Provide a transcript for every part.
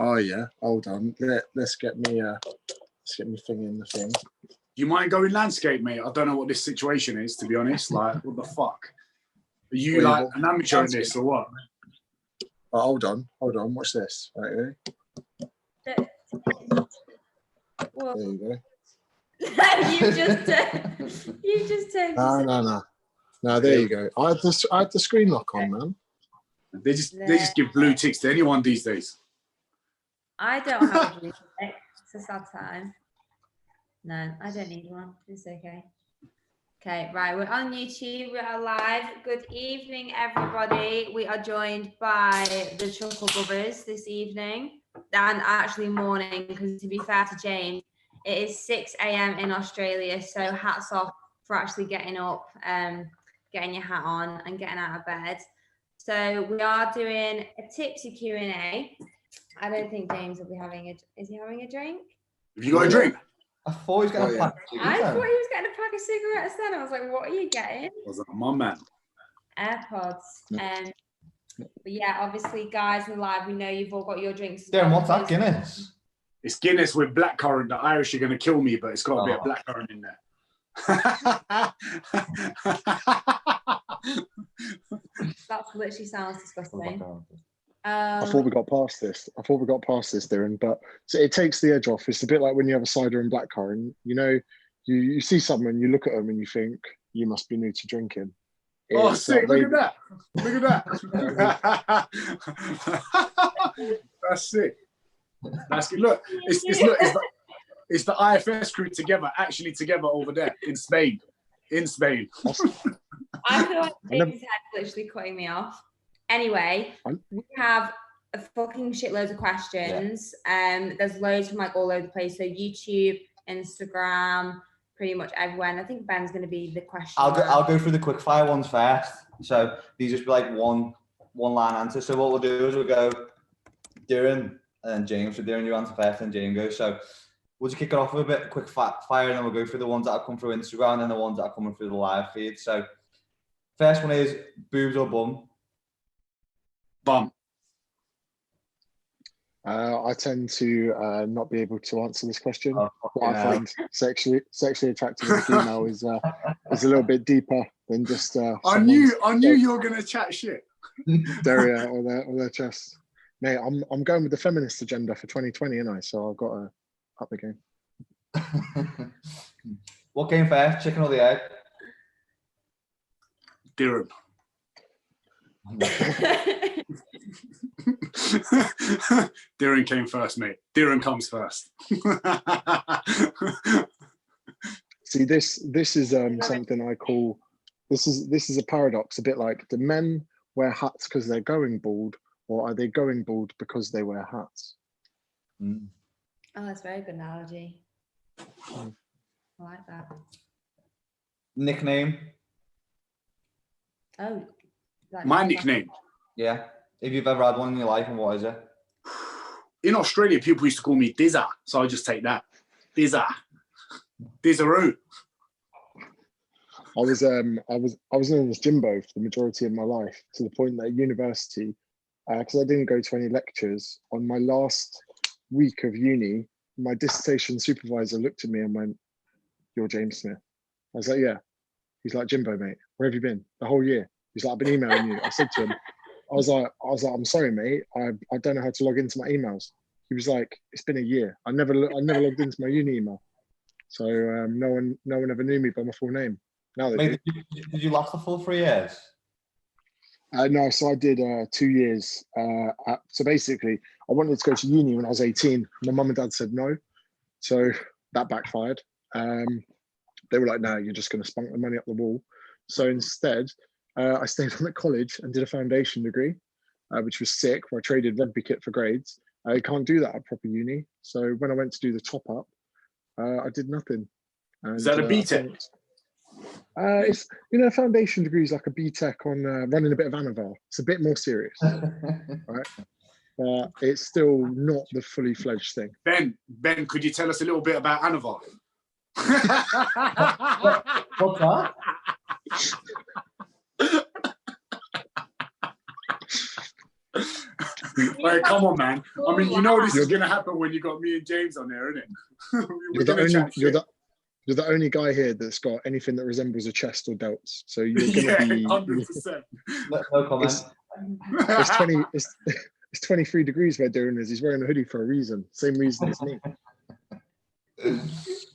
Oh yeah, hold on. Let's get me thing in the thing. You might go in landscape, mate. I don't know what this situation is, to be honest. Like, what the fuck? Are you like an amateur in this or what? Oh, hold on. Watch this. Right here. Well, there you go. you just turned. No, there you go. I had the screen lock on, man. They just give blue ticks to anyone these days. I don't have a blue tick. It's a sad time. No, I don't need one. It's okay. Okay, right. We're on YouTube. We are live. Good evening, everybody. We are joined by the Chuckle Brothers this evening, and actually morning, because to be fair to James, it is 6 a.m. in Australia. So hats off for actually getting up, getting your hat on, and getting out of bed. So we are doing a tipsy Q&A. I don't think James will be having is he having a drink? Have you got a drink? I thought he was getting a pack of cigarettes. I thought he was getting a pack of cigarettes then. I was like, what are you getting? I was like, my man. AirPods. But yeah, obviously, guys, we're live. We know you've all got your drinks. Darren, what's that, Guinness? It's Guinness with blackcurrant. The Irish are going to kill me, but it's got a bit of blackcurrant in there. That literally sounds disgusting. I thought we got past this. Darren. But so it takes the edge off. It's a bit like when you have a cider and blackcurrant. You know, you see someone, you look at them, and you think you must be new to drinking. Oh, sick! Look at that! That's sick. That's good. Look, it's the IFS crew together over there in Spain. I feel like James' head literally cutting me off. Anyway, we have a fucking shitloads of questions. There's loads from like all over the place. So YouTube, Instagram, pretty much everywhere. And I think Ben's going to be the question. I'll go through the quick fire ones first. So these just be like one line answer. So what we'll do is we'll go Diren and James. So Diren, you answer first, and James goes. So we'll just kick it off with a bit quick fire, and then we'll go through the ones that have come through Instagram and the ones that are coming through the live feed. So first one is boobs or bum. Bum. I tend to not be able to answer this question. What I find sexually attractive in a female is a little bit deeper than just. I knew you were gonna chat shit. Derriere or their chest, mate. I'm going with the feminist agenda for 2020, and so I've got to up the game. What came first, chicken or the egg? Diren. Diren came first, mate. Diren comes first. See, this is something I call this is a paradox. A bit like, do men wear hats because they're going bald, or are they going bald because they wear hats? Oh, that's a very good analogy. I like that. Nickname. Oh, my nickname. Yeah. If you've ever had one in your life, and what is it? In Australia, people used to call me Dizza, so I just take that. Dizza. Dizzaroo. I was known as Jimbo for the majority of my life, to the point that at university, because I didn't go to any lectures, on my last week of uni, my dissertation supervisor looked at me and went, "You're James Smith." I was like, "Yeah." He's like, "Jimbo, mate, where have you been the whole year?" He's like, "I've been emailing you." I said to him, I was like, "I'm sorry, mate. I don't know how to log into my emails." He was like, "It's been a year. I never logged into my uni email." So no one ever knew me by my full name. Now they do. Did you last the full 3 years? No, so I did 2 years. So basically, I wanted to go to uni when I was 18. My mum and dad said no, so that backfired. They were like, "No, you're just going to spunk the money up the wall." So instead, I stayed on at college and did a foundation degree, which was sick, where I traded rugby kit for grades. I can't do that at proper uni. So when I went to do the top up, I did nothing. And, is that a BTEC? It's, a foundation degree is like a BTEC on running a bit of Anavar. It's a bit more serious, right? But it's still not the fully fledged thing. Ben, could you tell us a little bit about Anavar? What's that? Wait, come on, man. I mean, you know this is gonna happen when you got me and James on there, isn't it? You're the only guy here that's got anything that resembles a chest or delts. So you're gonna be 100%. No comment. It's 23 degrees where Diren is. He's wearing a hoodie for a reason. Same reason as me.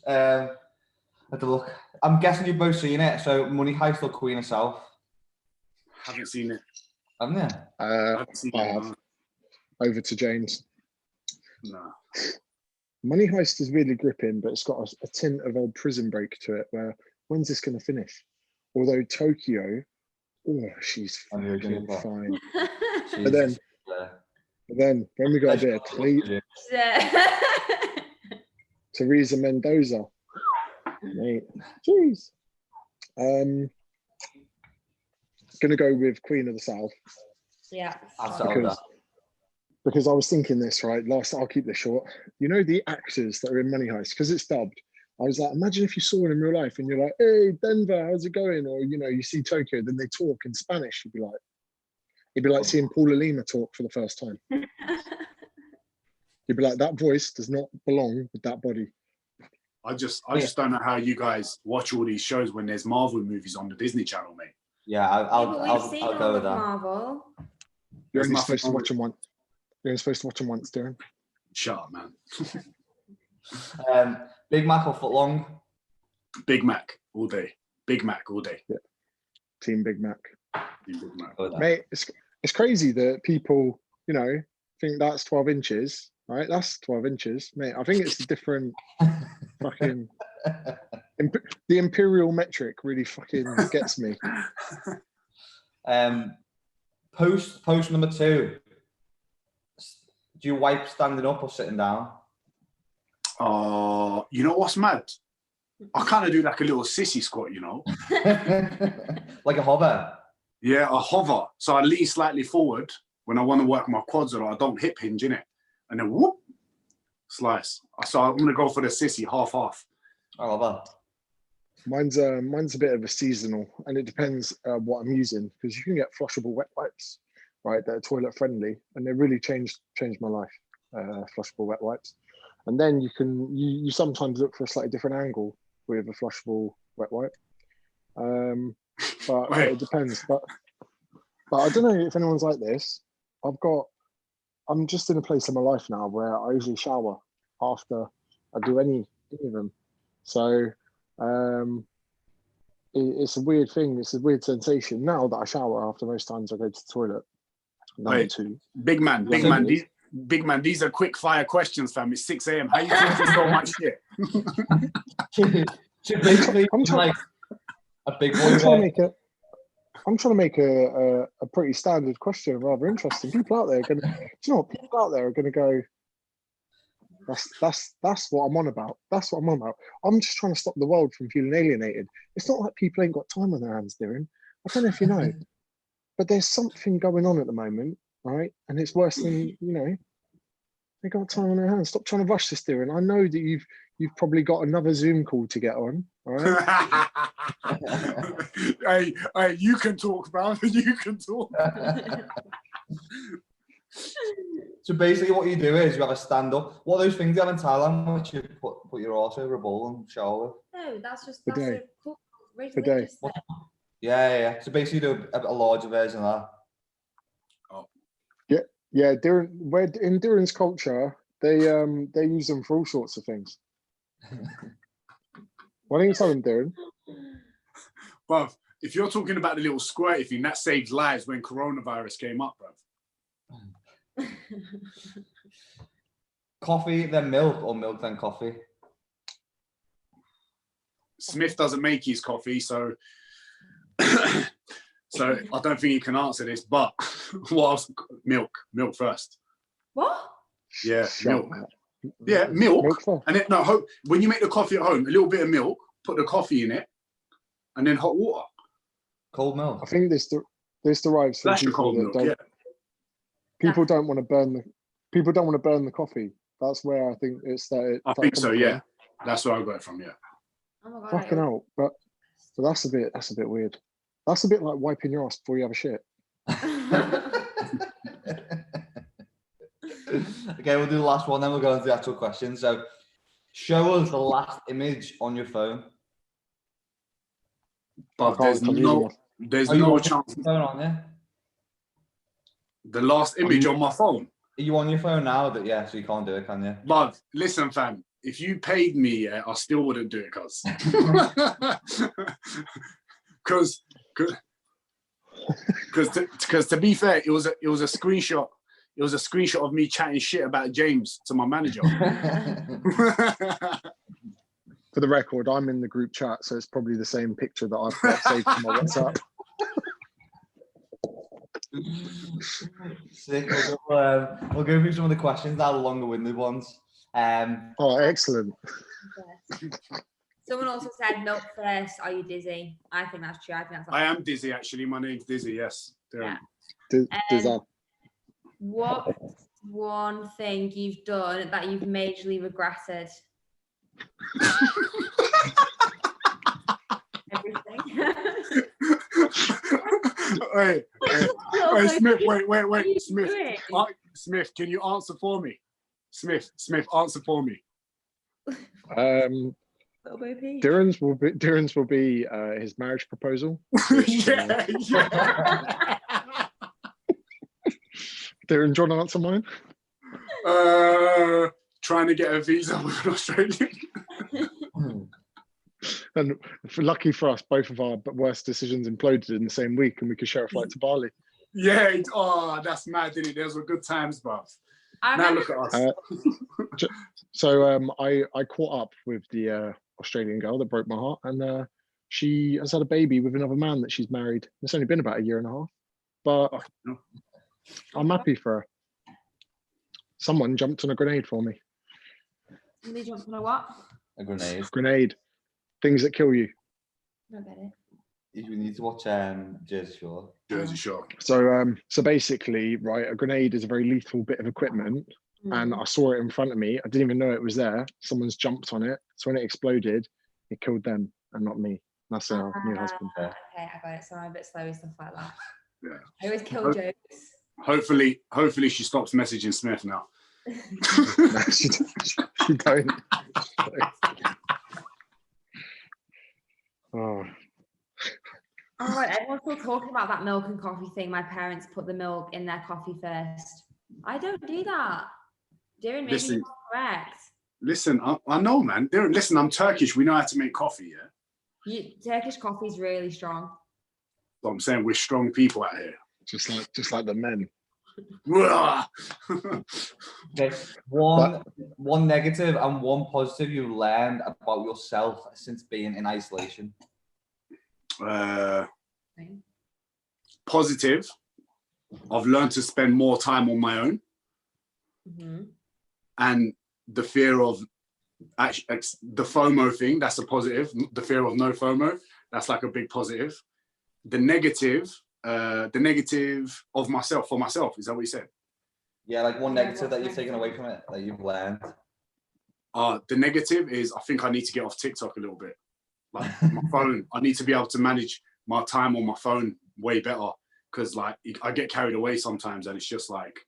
Have a look. I'm guessing you've both seen it. So Money Heist or Queen of South? Haven't seen it. Haven't you? I have. Over to James. No. Money Heist is really gripping, but it's got a tint of old Prison Break to it, where when's this going to finish? Although Tokyo, she's fucking fine. But then when we got a bit of Teresa Mendoza, mate, jeez. Gonna go with Queen of the South. Yeah. Because I was thinking this, right? I'll keep this short. You know, the actors that are in Money Heist, because it's dubbed. I was like, imagine if you saw it in real life and you're like, hey, Denver, how's it going? Or, you know, you see Tokyo, then they talk in Spanish. It'd be like seeing Paula Lima talk for the first time. You'd be like, that voice does not belong with that body. I just don't know how you guys watch all these shows when there's Marvel movies on the Disney Channel, mate. Yeah, I'll go with that. Marvel. You're only supposed to watch them once. You're only supposed to watch them once, Darren. Shut up, man. Big Mac or footlong? Big Mac all day. Big Mac all day. Yeah. Team Big Mac. Team Big Mac. Mate, it's crazy that people, you know, think that's 12 inches, right? That's 12 inches. Mate, I think it's a different fucking... the imperial metric really fucking gets me. Post number 2. Do you wipe standing up or sitting down? You know what's mad? I kind of do like a little sissy squat, you know? Like a hover? Yeah, a hover. So I lean slightly forward when I want to work my quads or I don't hip hinge in it. And then whoop, slice. So I'm going to go for the sissy, half. I love that. Mine's a bit of a seasonal, and it depends what I'm using, because you can get flushable wet wipes, right? That are toilet friendly, and they really changed my life. Flushable wet wipes, and then you sometimes look for a slightly different angle with a flushable wet wipe. But it depends. But I don't know if anyone's like this. I'm just in a place in my life now where I usually shower after I do any of them. So it's a weird thing. It's a weird sensation now that I shower after most times I go to the toilet. Big man, these are quick fire questions, fam. It's 6 a.m. How you talking so much shit? Basically, like a big boy. I'm trying to make a pretty standard question rather interesting. People out there are going to go, that's what I'm on about. That's what I'm on about. I'm just trying to stop the world from feeling alienated. It's not like people ain't got time on their hands, Diren. I don't know if you know, but there's something going on at the moment, right? And it's worse than, you know, they got time on their hands. Stop trying to rush this, Diren. I know that you've probably got another Zoom call to get on, all right? hey, you can talk, bro. You can talk. So basically what you do is you have a stand-up. What are those things you have in Thailand which you put your horse over a bowl and shower with? No, that's Bidet. a cook. Bidet. Yeah. So basically do a larger version of that. Yeah, in Diren's culture, they use them for all sorts of things. Why don't you tell them, Diren? Bruv, if you're talking about the little squirty thing, that saved lives when coronavirus came up, bruv. Coffee, then milk, or milk, then coffee? Smith doesn't make his coffee, so so I don't think he can answer this, but what else? Milk first. What? Yeah, milk. Yeah, milk. And then when you make the coffee at home, a little bit of milk, put the coffee in it, and then hot water. Cold milk. I think this derives from people that don't. People don't want to burn the coffee. That's where I think it started. I think so. Yeah, that's where I got it from. Yeah. Oh my God, fucking hell, but that's a bit weird. That's a bit like wiping your ass before you have a shit. Okay, we'll do the last one, then we'll go into the actual question. So, show us the last image on your phone. But I can't, 'cause I'm using my- there's Are you no on chance. your phone on there? The last image on my phone. Are you on your phone now? Yeah, so you can't do it, can you? But listen, fam, if you paid me, I still wouldn't do it, because to be fair, it was a screenshot. It was a screenshot of me chatting shit about James to my manager. For the record, I'm in the group chat, so it's probably the same picture that I've got saved to my WhatsApp. Sick. We'll go through some of the questions now, the longer-winded ones. Oh, excellent. Someone also said milk first. Are you dizzy? I think that's true. I think that's. I am dizzy, actually. My name's Dizzy. Yes. Yeah. Does that? What one thing you've done that you've majorly regretted? Everything. Wait, Smith. Wait, you Smith. doing? Smith, can you answer for me? Smith, answer for me. Little baby. Diren's will be his marriage proposal. Yeah. Diren, do you want to answer mine? Trying to get a visa with an Australian. And lucky for us, both of our worst decisions imploded in the same week, and we could share a flight to Bali. Yeah. Oh, that's mad, isn't it? Those were good times, bruv. Now look at us. So I caught up with the Australian girl that broke my heart, and she has had a baby with another man that she's married. It's only been about 1.5 years, but I'm happy for her. Someone jumped on a grenade for me. Somebody jumped on a what? A grenade. Grenade. Things that kill you. I get it. You need to watch Jersey Shore. Jersey Shore. So basically, right, a grenade is a very lethal bit of equipment, and I saw it in front of me. I didn't even know it was there. Someone's jumped on it. So when it exploded, it killed them and not me. That's our new husband. Okay, I got it. So I'm a bit slow with stuff like that. Yeah. I always kill jokes. Hopefully she stops messaging Smith now. No, she don't. Oh. Oh, everyone's still talking about that milk and coffee thing. My parents put the milk in their coffee first. I don't do that. Diren, maybe you're not correct. Listen, I know, man. Listen, I'm Turkish. We know how to make coffee, yeah? Turkish coffee is really strong. But I'm saying we're strong people out here. Just like the men. Okay. One negative and one positive you've learned about yourself since being in isolation. Positive. I've learned to spend more time on my own. And the fear of the FOMO thing, that's a positive. The fear of no FOMO, that's like a big positive. The negative of myself, for myself, is that what you said? Yeah, like one negative that you've taken away from it, that you've learned. The negative is I think I need to get off TikTok a little bit. Like my phone, I need to be able to manage my time on my phone way better, because like I get carried away sometimes and it's just like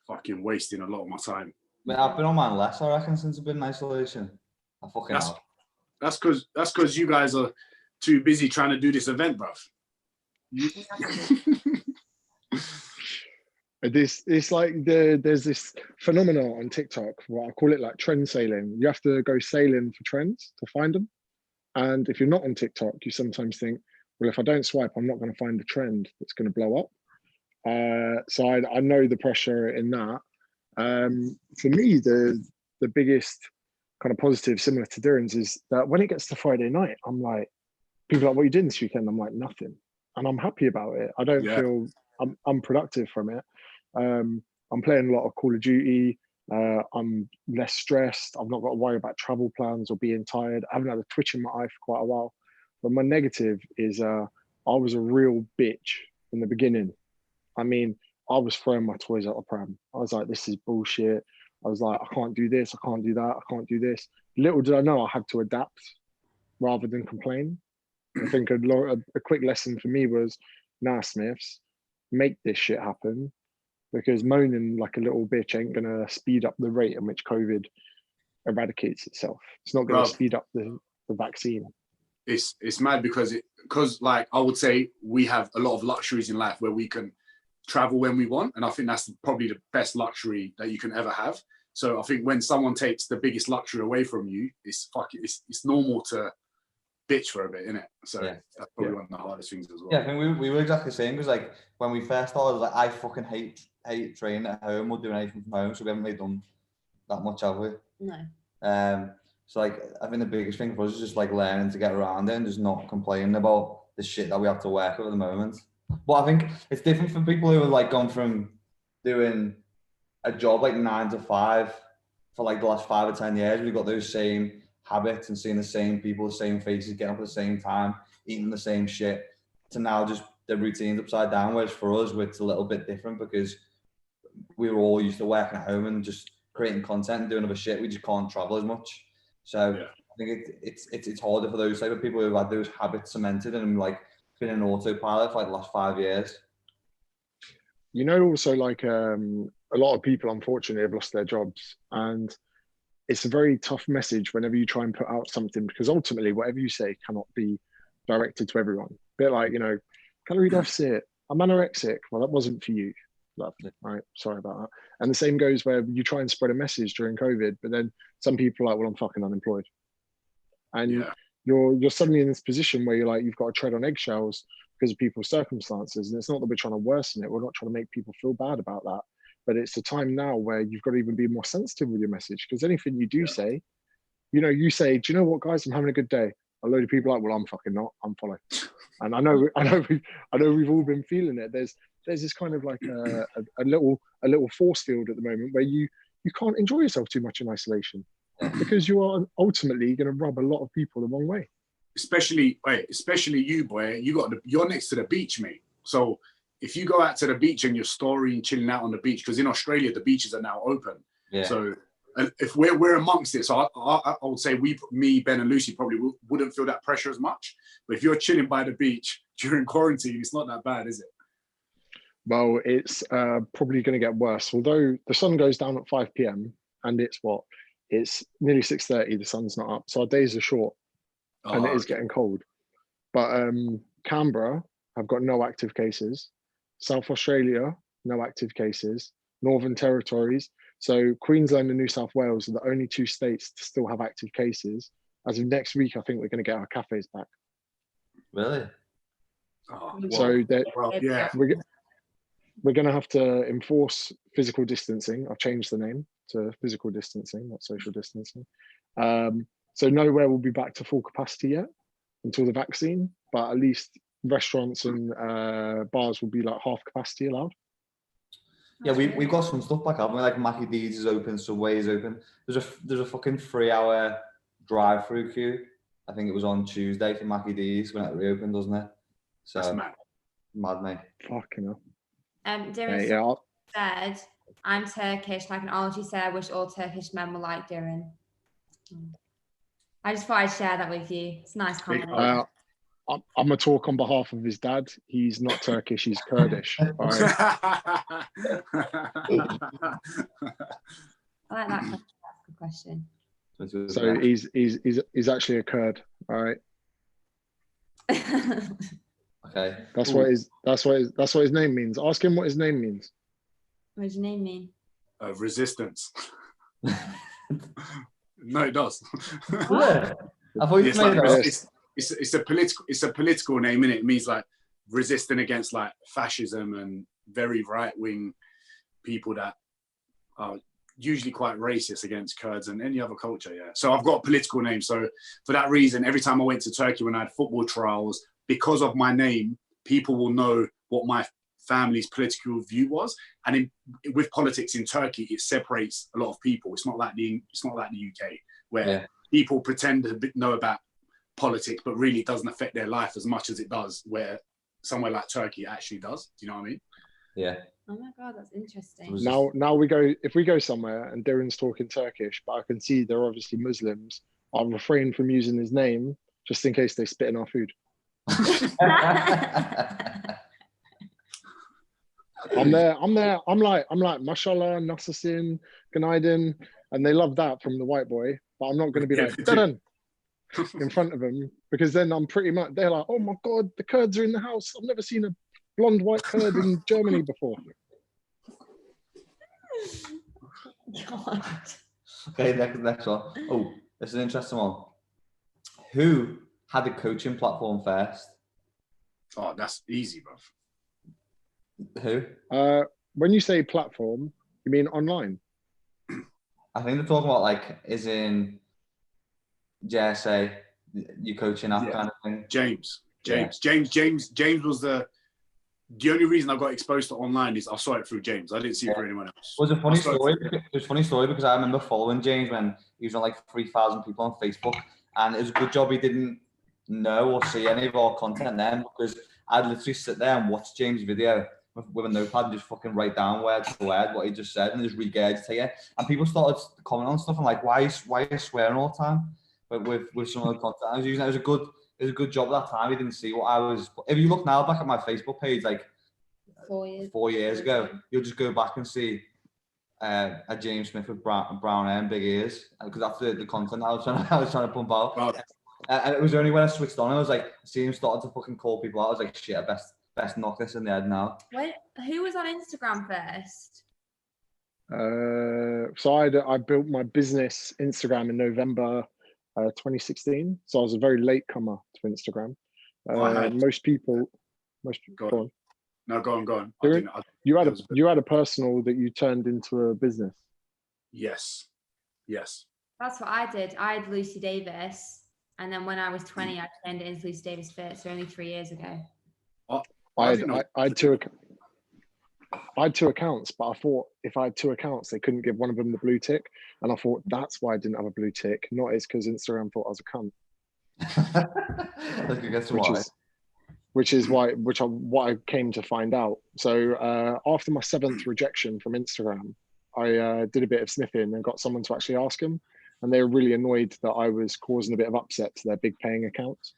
fucking wasting a lot of my time. Man, I've been on mine less, I reckon, since I've been in isolation. I fucking have. That's because you guys are too busy trying to do this event, bruv. It's like there's this phenomenon on TikTok where I call it like trend sailing. You have to go sailing for trends to find them. And if you're not on TikTok, you sometimes think, well, if I don't swipe, I'm not going to find a trend that's going to blow up. So I know the pressure in that. For me, the biggest kind of positive, similar to Diren's, is that when it gets to Friday night, I'm like, people are like, what are you doing this weekend? I'm like, nothing. And I'm happy about it. I don't feel I'm unproductive from it. I'm playing a lot of Call of Duty. I'm less stressed. I've not got to worry about travel plans or being tired. I haven't had a twitch in my eye for quite a while. But my negative is I was a real bitch in the beginning. I mean, I was throwing my toys out the pram. I was like, this is bullshit. I was like, I can't do this. I can't do that. I can't do this. Little did I know I had to adapt rather than complain. I think a quick lesson for me was, nah, Smiths, make this shit happen. because moaning like a little bitch ain't gonna speed up the rate in which COVID eradicates itself. It's not gonna Bruv. speed up the vaccine. It's mad because like I would say we have a lot of luxuries in life where we can travel when we want, and I think that's probably the best luxury that you can ever have. So I think when someone takes the biggest luxury away from you, it's normal to bitch for a bit, innit? So that's probably one of the hardest things as well. Yeah, I think we were exactly the same, because like when we first started, like I fucking hate training at home or doing anything from home, so we haven't really done that much, have we? No. So like I think the biggest thing for us is just like learning to get around it and just not complaining about the shit that we have to work with at the moment. But I think it's different for people who have like gone from doing a job like 9 to 5 for like the last 5 or 10 years. We've got those same habits and seeing the same people, the same faces, getting up at the same time, eating the same shit, to now just the routine's upside down. Whereas for us, it's a little bit different because we were all used to working at home and just creating content and doing other shit. We just can't travel as much. So I think it's harder for those type of people who have had those habits cemented and like been an autopilot for like the last 5 years. You know, also like a lot of people unfortunately have lost their jobs, and it's a very tough message whenever you try and put out something, because ultimately whatever you say cannot be directed to everyone. A bit like, you know, calorie deficit, I'm anorexic. Well, that wasn't for you. Lovely, right? Sorry about that. And the same goes where you try and spread a message during COVID, but then some people are like, well, I'm fucking unemployed. And you're suddenly in this position where you're like, you've got to tread on eggshells because of people's circumstances. And it's not that we're trying to worsen it. We're not trying to make people feel bad about that. But it's a time now where you've got to even be more sensitive with your message, because anything you do say, you know, you say, do you know what, guys, I'm having a good day. A load of people are like, well, I'm fucking not. I'm following. And I know we've all been feeling it. There's this kind of like a little force field at the moment where you can't enjoy yourself too much in isolation, because you are ultimately going to rub a lot of people the wrong way. Especially you, boy. You're next to the beach, mate. So if you go out to the beach and you're storing, chilling out on the beach, because in Australia the beaches are now open. Yeah. So if we're amongst it, so I would say me, Ben, and Lucy probably wouldn't feel that pressure as much. But if you're chilling by the beach during quarantine, it's not that bad, is it? Well, it's probably going to get worse. Although the sun goes down at 5 p.m. and it's nearly 6:30. The sun's not up, so our days are short, and it is getting cold. But Canberra have got no active cases. South Australia, no active cases. Northern Territories. So Queensland and New South Wales are the only 2 states to still have active cases. As of next week, I think we're going to get our cafes back. Really? So we're going to have to enforce physical distancing. I've changed the name to physical distancing, not social distancing. So nowhere will be back to full capacity yet until the vaccine, but at least restaurants and bars will be like half capacity allowed. Yeah, we've got some stuff back, haven't we? Like Mackie D's is open, Subway is open. There's a fucking 3-hour drive-through queue. I think it was on Tuesday for Mackie D's when it reopened, doesn't it? So that's mad, mate. Fucking hell. Diren said, I'm Turkish, and I can honestly say I wish all Turkish men were like Diren. I just thought I'd share that with you. It's a nice comment. I'm going to talk on behalf of his dad. He's not Turkish, he's Kurdish. All right. I like that question. That's a good question. So he's actually a Kurd. All right. Okay. That's what his name means. Ask him what his name means. What does your name mean? Resistance. No, it does. What? I thought you made it. It's a political name, innit? It means like resisting against like fascism and very right-wing people that are usually quite racist against Kurds and any other culture. Yeah. So I've got a political name. So for that reason, every time I went to Turkey when I had football trials, because of my name, people will know what my family's political view was. And with politics in Turkey, it separates a lot of people. It's not like the UK where people pretend to know about politics, but really it doesn't affect their life as much as it does where somewhere like Turkey actually does. Do you know what I mean? Yeah. Oh my God, that's interesting. Now if we go somewhere and Diren's talking Turkish, but I can see they're obviously Muslims, I'll refrain from using his name just in case they spit in our food. I'm there. I'm like, mashallah, Nasasin, Ganaiden, and they love that from the white boy. But I'm not going to be Yeah, like, they do. Diren, in front of them, because then I'm pretty much, they're like, oh my God, the Kurds are in the house. I've never seen a blonde white Kurd in Germany before. God. Okay, next one. Oh, this is an interesting one. Who had the coaching platform first? Oh, that's easy, bro. Who? When you say platform, you mean online? I think they're talking about like, is in JSA, you coaching that Yeah. kind of thing. James Yeah. was the only reason I got exposed to online is I saw it through James. I didn't see it through anyone else. It was a funny I saw it story. through- It was a funny story because I remember following James when he was on like 3,000 people on Facebook, and it was a good job he didn't know or see any of our content then, because I'd literally sit there and watch James' video with a notepad and just fucking write down word for word what he just said and just regurgitate it. And people started commenting on stuff and like, why are you swearing all the time? But with some of the content I was using, it was a good job at that time. He didn't see what I was. If you look now back at my Facebook page, like 4 years ago, you'll just go back and see a James Smith with brown hair and big ears, because that's the content I was trying to pump out. Wow. And it was only when I switched on, I was like, I see him starting to fucking call people out. I was like, shit, I best knock this in the head now. Wait, who was on Instagram first? So I built my business Instagram in November 2016. So I was a very late comer to Instagram. Most people. Go Go on. No, go on. You had a personal that you turned into a business. Yes. That's what I did. I had Lucy Davis, and then when I was 20, I turned it into Lucy Davis Fit. So only 3 years ago. I had two accounts, but I thought if I had two accounts, they couldn't give one of them the blue tick, and I thought that's why I didn't have a blue tick. Not it's because Instagram thought I was a cunt. Which is what I came to find out. So after my 7th rejection from Instagram, I did a bit of sniffing and got someone to actually ask them, and they were really annoyed that I was causing a bit of upset to their big paying accounts.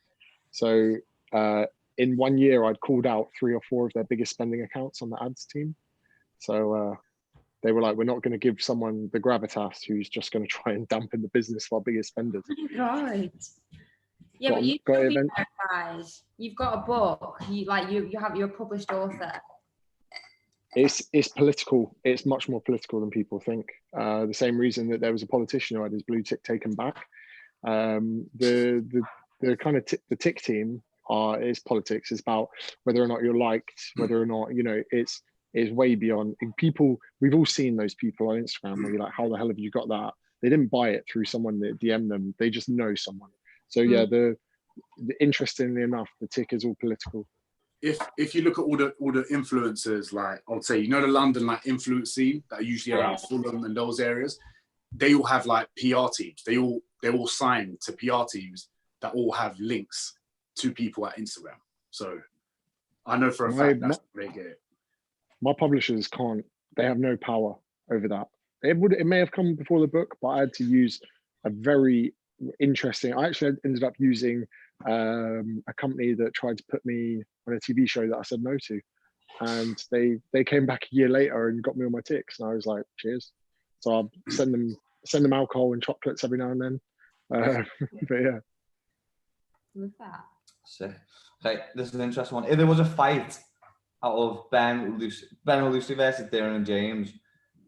So in 1 year, I'd called out 3 or 4 of their biggest spending accounts on the ads team. So they were like, we're not going to give someone the gravitas who's just going to try and dampen the business of our biggest spenders. Right. Yeah, but you should be verified. You've got a book. You're a published author. It's political. It's much more political than people think. The same reason that there was a politician who had his blue tick taken back. The kind of the tick team is politics. It's about whether or not you're liked, whether or not it's way beyond people. We've all seen those people on Instagram where you're like, how the hell have you got that? They didn't buy it through someone that DM'd them. They just know someone. So yeah, the interestingly enough, the tick is all political. If you look at all the influencers, like I would say, the London like influence scene that are usually around Fulham and those areas, they all have like PR teams. They're all signed to PR teams that all have links to people at Instagram. So I know for a fact that's where they get it. My publishers can't. They have no power over that. It may have come before the book, but I had to use a very interesting. I actually ended up using a company that tried to put me on a TV show that I said no to, and they came back a year later and got me on my ticks, and I was like, cheers. So I'll send them alcohol and chocolates every now and then. But yeah. Look at that. Sick. Okay, this is an interesting one. If there was a fight out of Ben and Lucy versus Diren and James,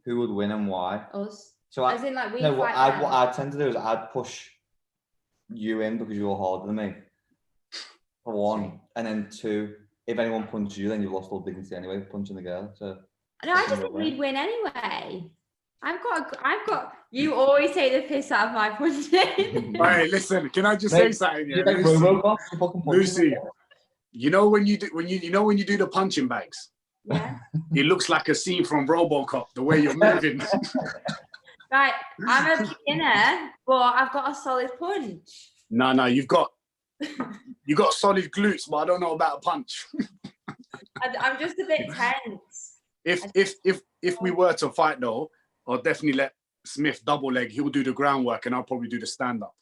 who would win and why? Us. So As in, like, what I'd tend to do is I'd push you in because you're harder than me, for one, and then 2, if anyone punches you, then you've lost all dignity anyway, punching the girl. So no, I just think we'd win anyway. I've got. You always take the piss out of my punching. Hey, listen, can I just say something? Yeah, Lucy, when you do the punching bags, Yeah. It looks like a scene from RoboCop, the way you're moving. Right, I'm a beginner, but I've got a solid punch. No, you got solid glutes, but I don't know about a punch. I'm just a bit tense. If we were to fight though, I'll definitely let Smith double leg. He'll do the groundwork, and I'll probably do the stand up.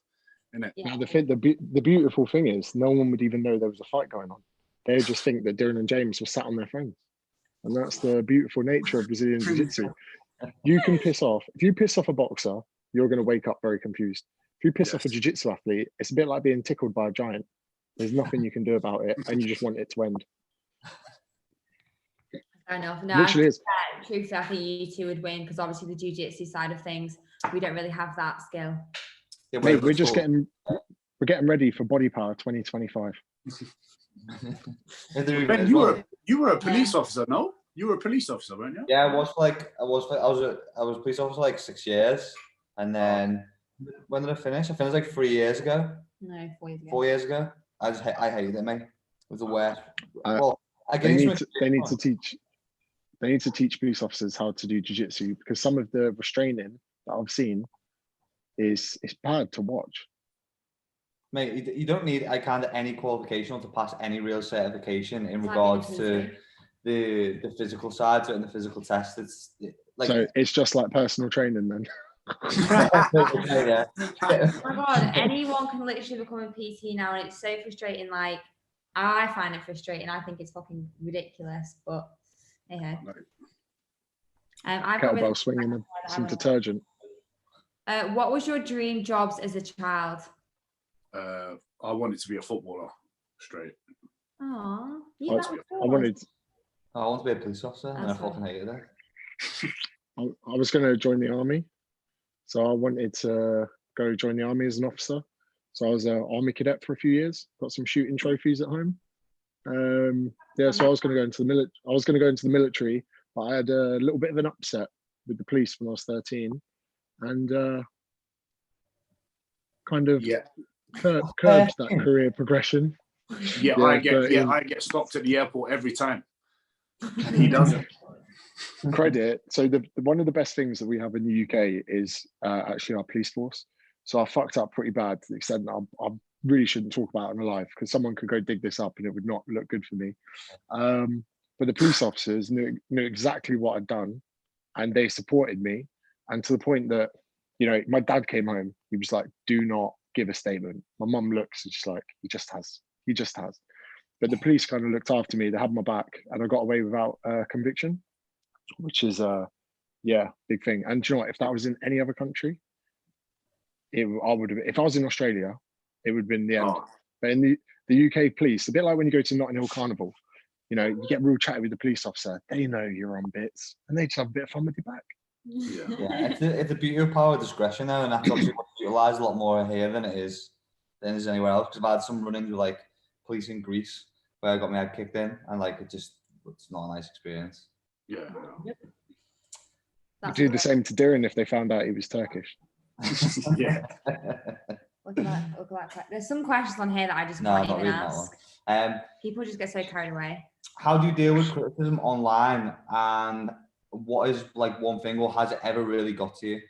Innit? Yeah. Now the beautiful thing is, no one would even know there was a fight going on. They would just think that Diren and James were sat on their phones, And that's the beautiful nature of Brazilian Jiu-Jitsu. You can piss off. If you piss off a boxer, you're going to wake up very confused. If you piss off a jiu-jitsu athlete, it's a bit like being tickled by a giant. There's nothing you can do about it, and you just want it to end. Fair enough. No, Literally is. Truthfully, I think you two would win because obviously the jiu-jitsu side of things, we don't really have that skill. Yeah, Mate, we're getting ready for Body Power 2025. Ben, you were a police officer, no? You were a police officer, weren't you? Yeah, I was a police officer like 6 years, and then when did I finish? I finished like 3 years ago. No, 4 years ago. 4 years ago. I hated it, mate. It was the worst. Well, they need to teach police officers how to do jiu-jitsu, because some of the restraining that I've seen is bad to watch. Mate, you don't need any qualification to pass any real certification in regards to the physical side and the physical test. It's like, so it's just like personal training then. yeah. Oh my god, anyone can literally become a PT now, and it's so frustrating. Like, I find it frustrating. I think it's fucking ridiculous, but hey. Kettlebell swinging and some detergent. What was your dream jobs as a child? I wanted to be a footballer, straight. Oh, I wanted to be a police officer, and I fucking hated it. I was going to join the army, so I wanted to go join the army as an officer. So I was an army cadet for a few years. Got some shooting trophies at home. So I was going to go into the military. I was going to go into the military, but I had a little bit of an upset with the police when I was 13, and kind of curbed that career progression. Yeah, I get stopped at the airport every time. He doesn't. Credit. So one of the best things that we have in the UK is actually our police force. So I fucked up pretty bad to the extent that I really shouldn't talk about it in live, because someone could go dig this up and it would not look good for me. But the police officers knew exactly what I'd done, and they supported me. And to the point that, my dad came home, he was like, "Do not give a statement." My mum looks and she's like, he just has. But the police kind of looked after me. They had my back, and I got away without conviction, which is big thing. And do you know what? If that was in any other country, I would have. If I was in Australia, it would have been the end. But in the UK police, a bit like when you go to Notting Hill Carnival, you get real chatty with the police officer. They know you're on bits, and they just have a bit of fun with your back. Yeah, it's the beauty of power of discretion now, and that's obviously utilised a lot more here than it is anywhere else. Because I've had some run-ins with like police in Greece where I got my head kicked in, and like it's not a nice experience. Yeah. Would do the same to Diren if they found out he was Turkish. Yeah. Look at that. There's some questions on here that I just can't even ask. People just get so carried away. How do you deal with criticism online, and what is like one thing, or has it ever really got to you?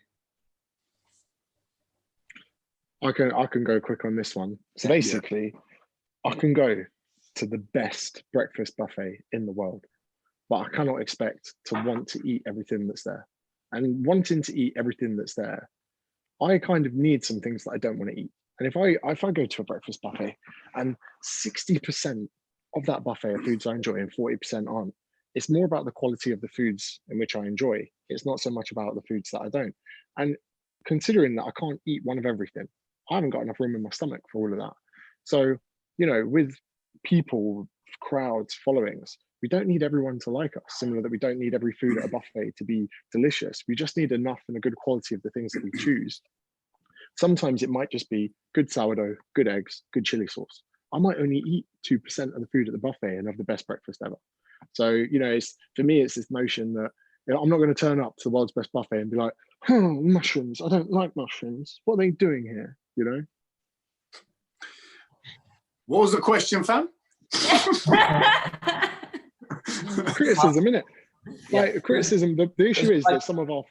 I can go quick on this one. So basically, I can go to the best breakfast buffet in the world, but I cannot expect to want to eat everything that's there. And wanting to eat everything that's there, I kind of need some things that I don't want to eat. And if I go to a breakfast buffet and 60% of that buffet are foods I enjoy and 40% aren't, it's more about the quality of the foods in which I enjoy. It's not so much about the foods that I don't. And considering that I can't eat one of everything, I haven't got enough room in my stomach for all of that. So, with people, crowds, followings, we don't need everyone to like us. Similar that we don't need every food at a buffet to be delicious. We just need enough and a good quality of the things that we choose. Sometimes it might just be good sourdough, good eggs, good chili sauce. I might only eat 2% of the food at the buffet and have the best breakfast ever. So, for me, it's this notion that I'm not going to turn up to the world's best buffet and be like, "Oh, mushrooms, I don't like mushrooms. What are they doing here?" What was the question, fam? Criticism, innit? Like criticism. The issue is that some of your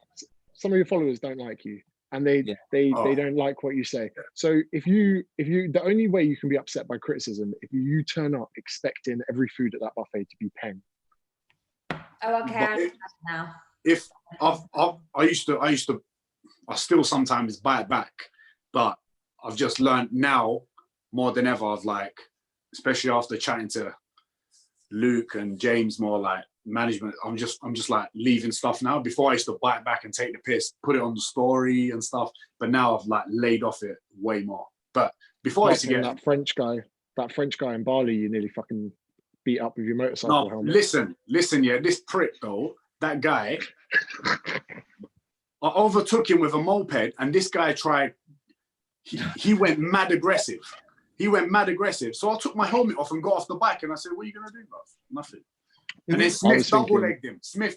followers don't like you, and they don't like what you say. So if you the only way you can be upset by criticism if you turn up expecting every food at that buffet to be peng. Oh, okay. Now. If I still sometimes bite back, but I've just learned now more than ever of like, especially after chatting to Luke and James more, like management. I'm just like leaving stuff now. Before I used to bite back and take the piss, put it on the story and stuff. But now I've like laid off it way more. But before I used to get that French guy in Bali, you nearly fucking beat up with your motorcycle helmet. Listen, yeah, this prick though, that guy, I overtook him with a moped, and this guy tried. He went mad aggressive. So I took my helmet off and got off the bike, and I said, "What are you gonna do, bro? Nothing." And then Smith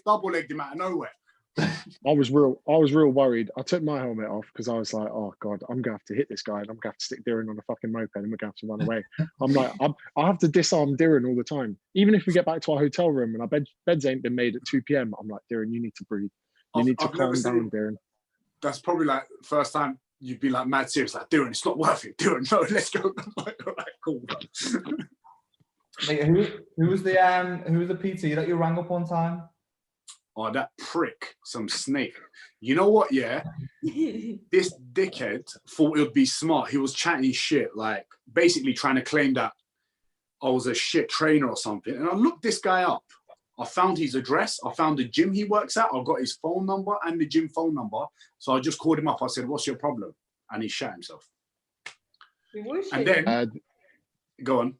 double-legged him. Out of nowhere. I was real worried. I took my helmet off because I was like, "Oh God, I'm gonna have to hit this guy, and I'm gonna have to stick Diren on a fucking moped, and we're gonna have to run away." I'm like, I have to disarm Diren all the time. Even if we get back to our hotel room and our beds ain't been made at 2 p.m., I'm like, Diren, you need to breathe. You need to calm down, Diren. That's probably like the first time you'd be like mad serious, like, Diren, it's not worth it. Diren, no, let's go. Like, all right, cool. Mate, who was the PT that you rang up one time? Oh, that prick, some snake. You know what? Yeah, this dickhead thought it would be smart. He was chatting shit, like basically trying to claim that I was a shit trainer or something. And I looked this guy up. I found his address. I found the gym he works at. I got his phone number and the gym phone number. So I just called him up. I said, "What's your problem?" And he shat himself. And then, go on.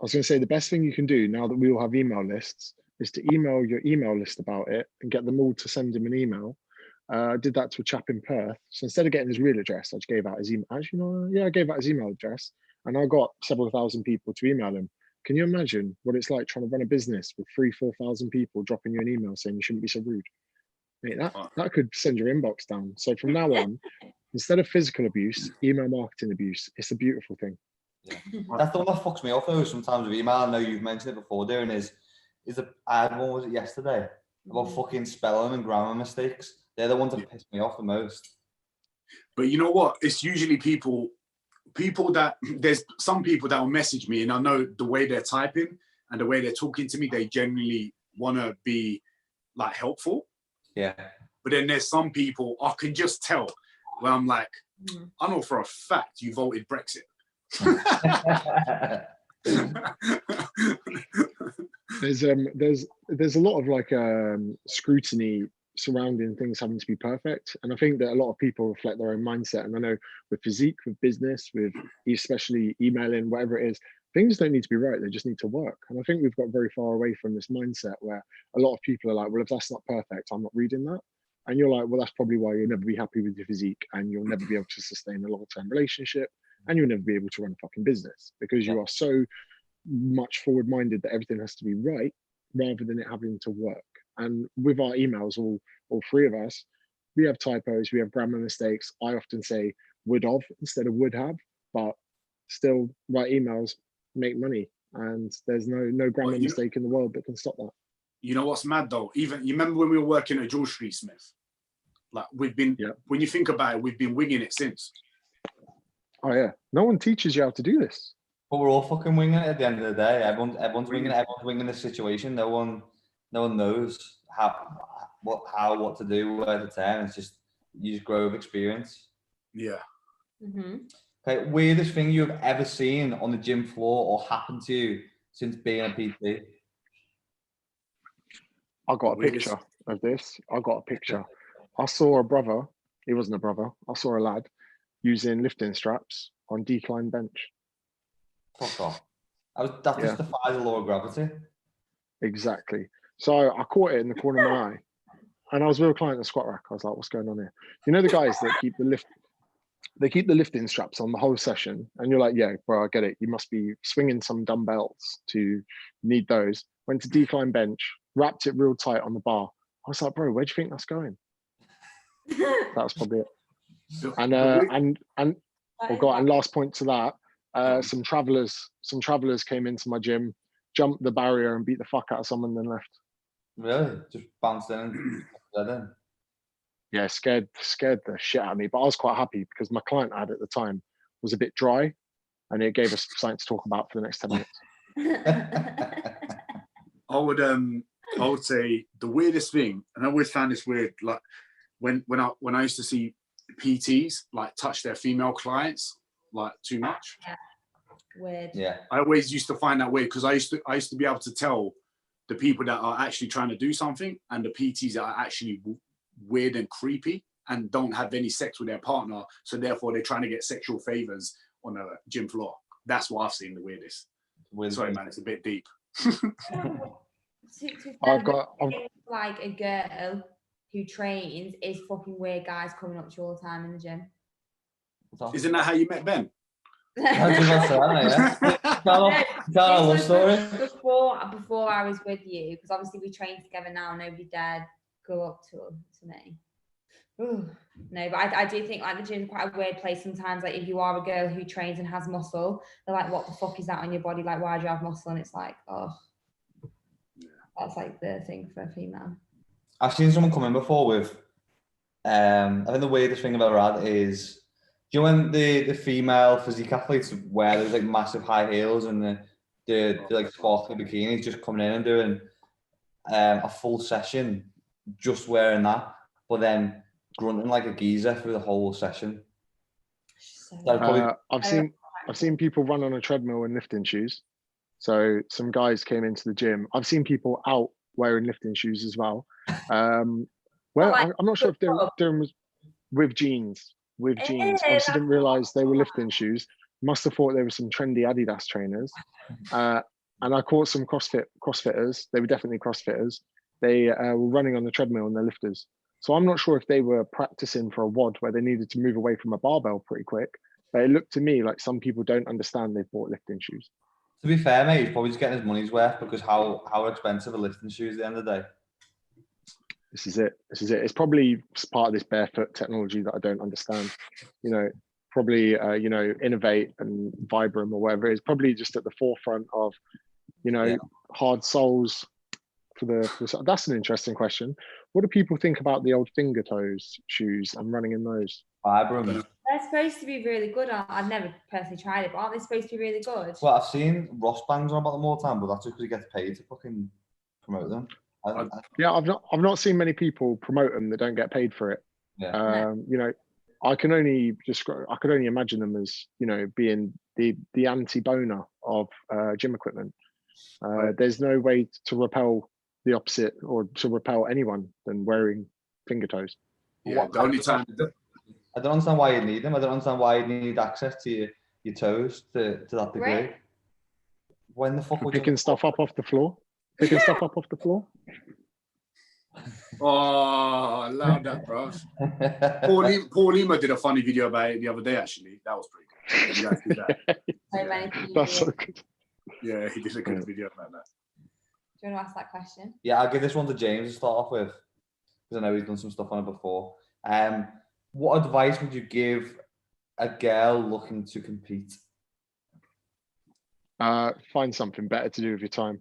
I was going to say the best thing you can do now that we all have email lists is to email your email list about it and get them all to send him an email. I did that to a chap in Perth. So instead of getting his real address, I just gave out his email. Actually, no, yeah, I gave out his email address, and I got several thousand people to email him. Can you imagine what it's like trying to run a business with 3,000-4,000 people dropping you an email saying you shouldn't be so rude? Mate, that could send your inbox down. So from now on, instead of physical abuse, email marketing abuse. It's a beautiful thing. Yeah. That's the one that fucks me off though. Sometimes with email, I know you've mentioned it before, Darren, I had one, was it yesterday, about fucking spelling and grammar mistakes. They're the ones that piss me off the most. But you know what? It's usually people that, there's some people that will message me, and I know the way they're typing and the way they're talking to me, they genuinely want to be like helpful. Yeah. But then there's some people I can just tell where I'm like, I know for a fact you voted Brexit. There's a lot of like scrutiny surrounding things having to be perfect, and I think that a lot of people reflect their own mindset. And I know with physique, with business, with especially emailing, whatever it is, things don't need to be right, they just need to work. And I think we've got very far away from this mindset where a lot of people are like, well, if that's not perfect, I'm not reading that. And you're like, well, that's probably why you'll never be happy with your physique, and you'll never be able to sustain a long-term relationship, and you'll never be able to run a fucking business, because you are so much forward-minded that everything has to be right rather than it having to work. And with our emails, all three of us, we have typos, we have grammar mistakes. I often say would have instead of would have, but still write emails, make money, and there's no grammar mistake in the world that can stop that. You know what's mad though? Even you remember when we were working at George Street, Smith? Like we've been, when you think about it, we've been winging it since. Oh yeah, no one teaches you how to do this. But we're all fucking winging it at the end of the day. Everyone's winging it. Everyone's winging the situation. No one knows what to do, where to turn. It's just you just grow with experience. Yeah. Mm-hmm. Okay, weirdest thing you've ever seen on the gym floor or happened to you since being a PT? I got a picture of this. I got a picture. I saw a brother. He wasn't a brother. I saw a lad using lifting straps on decline bench. Fuck off. That just defies the law of gravity. Exactly. So I caught it in the corner of my eye, and I was with a client at the squat rack. I was like, "What's going on here?" You know the guys that keep the lifting straps on the whole session, and you're like, "Yeah, bro, I get it. You must be swinging some dumbbells to need those." Went to decline bench, wrapped it real tight on the bar. I was like, "Bro, where do you think that's going?" That's probably it. And last point to that, some travelers came into my gym, jumped the barrier and beat the fuck out of someone, then left. Really? Just bounced in and in? Yeah, scared the shit out of me. But I was quite happy because my client I had at the time was a bit dry, and it gave us something to talk about for the next 10 minutes. I would say the weirdest thing, and I always found this weird, like when I used to see PTs like touch their female clients like too much. Yeah. Weird. Yeah. I always used to find that weird because I used to be able to tell the people that are actually trying to do something and the PTs that are actually weird and creepy and don't have any sex with their partner, so therefore they're trying to get sexual favors on a gym floor. That's what I've seen the weirdest. Sorry, man, it's a bit deep. I've got like a girl who trains is fucking weird guys coming up to you all the time in the gym. Isn't that how you met Ben? Love story. Before I was with you, because obviously we train together now, nobody dared go up to me. Ooh, no, but I do think like the gym's quite a weird place sometimes. Like if you are a girl who trains and has muscle, they're like, what the fuck is that on your body? Like, why do you have muscle? And it's like, oh, that's like the thing for a female. I've seen someone come in before with, I think the weirdest thing I've ever had is, do you know when the female physique athletes wear those like massive high heels and the like sparkly bikinis, just coming in and doing a full session just wearing that, but then grunting like a geezer through the whole session. I've seen people run on a treadmill in lifting shoes. So some guys came into the gym. I've seen people out wearing lifting shoes as well. I'm not sure if Diren was with jeans. Obviously didn't realise they were lifting shoes. Must have thought they were some trendy Adidas trainers. And I caught some CrossFitters. They were definitely CrossFitters. They were running on the treadmill in their lifters. So I'm not sure if they were practicing for a WOD where they needed to move away from a barbell pretty quick. But it looked to me like some people don't understand they've bought lifting shoes. To be fair, mate, he's probably just getting his money's worth because how expensive are lifting shoes at the end of the day? This is it. It's probably part of this barefoot technology that I don't understand. You know, probably, Innovate and Vibram or whatever is probably just at the forefront of, hard soles for that's an interesting question. What do people think about the old finger toes shoes and running in those? Vibram. They're supposed to be really good. I've never personally tried it, but aren't they supposed to be really good? Well, I've seen Ross bangs on about them all the time, but that's just because he gets paid to fucking promote them. I've not seen many people promote them that don't get paid for it. Yeah. I can only imagine them as, being the anti-boner of gym equipment. There's no way to repel the opposite or to repel anyone than wearing finger toes. Yeah, the only time. I don't understand why you need them. I don't understand why you need access to your toes to that degree. Right. When the fuck would picking stuff up off the floor? Picking stuff up off the floor? Oh, I love that, bro. Paul Lima did a funny video about it the other day, actually. That was pretty good. You guys did that. That's so good. Yeah, he did a good video about that. Do you want to ask that question? Yeah, I'll give this one to James to start off with, because I know he's done some stuff on it before. What advice would you give a girl looking to compete? Find something better to do with your time.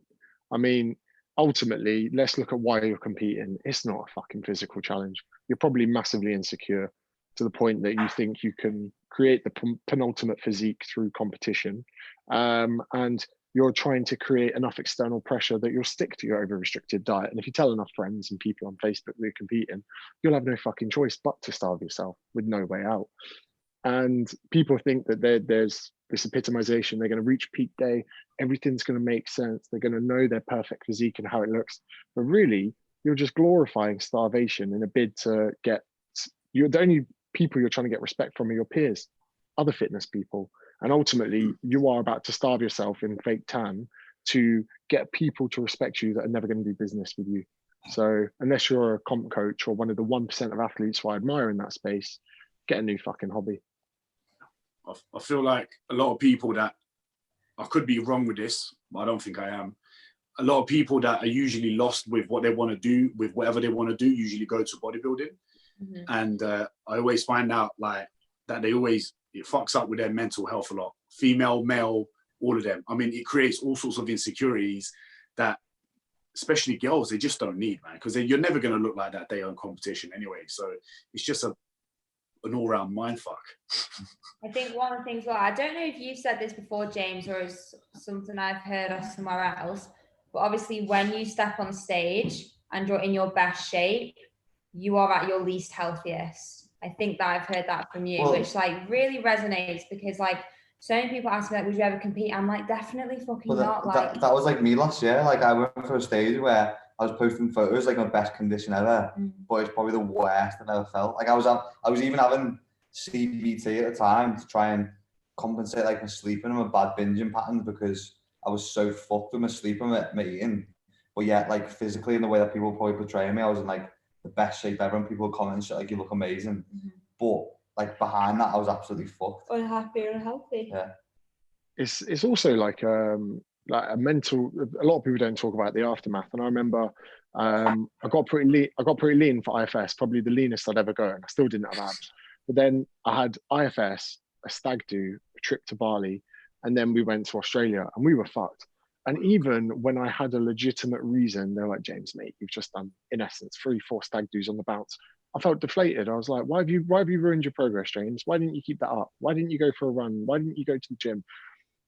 I mean, ultimately, let's look at why you're competing. It's not a fucking physical challenge. You're probably massively insecure to the point that you think you can create the penultimate physique through competition. And you're trying to create enough external pressure that you'll stick to your over-restricted diet. And if you tell enough friends and people on Facebook that you're competing, you'll have no fucking choice but to starve yourself with no way out. And people think that there's this epitomization. They're going to reach peak day. Everything's going to make sense. They're going to know their perfect physique and how it looks. But really, you're just glorifying starvation in a bid to get, the only people you're trying to get respect from are your peers, other fitness people. And ultimately, you are about to starve yourself in fake tan to get people to respect you that are never going to do business with you. So unless you're a comp coach or one of the 1% of athletes who I admire in that space, get a new fucking hobby. I feel like a lot of people that, I could be wrong with this, but I don't think I am. A lot of people that are usually lost with what they want to do, with whatever they want to do, usually go to bodybuilding. Mm-hmm. And I always find out like that it fucks up with their mental health a lot. Female, male, all of them. I mean, it creates all sorts of insecurities that, especially girls, they just don't need, man, because you're never going to look like that day on competition anyway. So it's just an all-round mindfuck. I think one of the things, I don't know if you've said this before, James, or is something I've heard of somewhere else, but obviously when you step on stage and you're in your best shape, you are at your least healthiest. I think that I've heard that from you, which like really resonates because like So many people ask me, like, would you ever compete? I'm like, definitely fucking not. Like, that was like me last year. Like I went for a stage where I was posting photos like my best condition ever, but it's probably the worst I've ever felt. Like I was even having CBT at the time to try and compensate like my sleeping and my bad binging patterns because I was so fucked with my sleeping and my eating. But yet, like physically, in the way that people probably portray me, I was in like the best shape ever, and people comment shit like you look amazing. But like behind that, I was absolutely fucked. unhappy or unhealthy. Yeah. It's also like a mental. A lot of people don't talk about the aftermath, and I remember I got pretty lean for IFS, probably the leanest I'd ever go, and I still didn't have abs. But then I had IFS, a stag do, a trip to Bali, and then we went to Australia, and we were fucked. And even when I had a legitimate reason, they're like, James, mate, you've just done, in essence, 3-4 stag do's on the bounce. I felt deflated. I was like, why have you ruined your progress, James? Why didn't you keep that up? Why didn't you go for a run? Why didn't you go to the gym?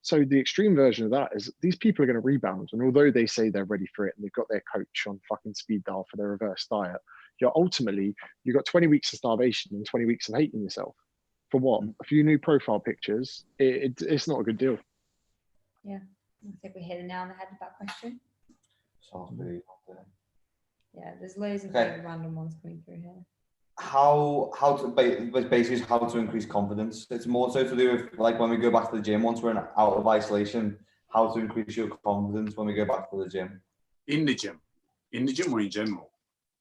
So the extreme version of that is these people are going to rebound. And although they say they're ready for it and they've got their coach on fucking speed dial for their reverse diet, you've got 20 weeks of starvation and 20 weeks of hating yourself. For what? A few new profile pictures. It's not a good deal. Yeah. I think we hit the nail on the head with that question. Yeah, there's loads of random ones coming through here. Basically how to increase confidence. It's more so to do with like when we go back to the gym once we're out of isolation, how to increase your confidence when we go back to the gym. In the gym or in general?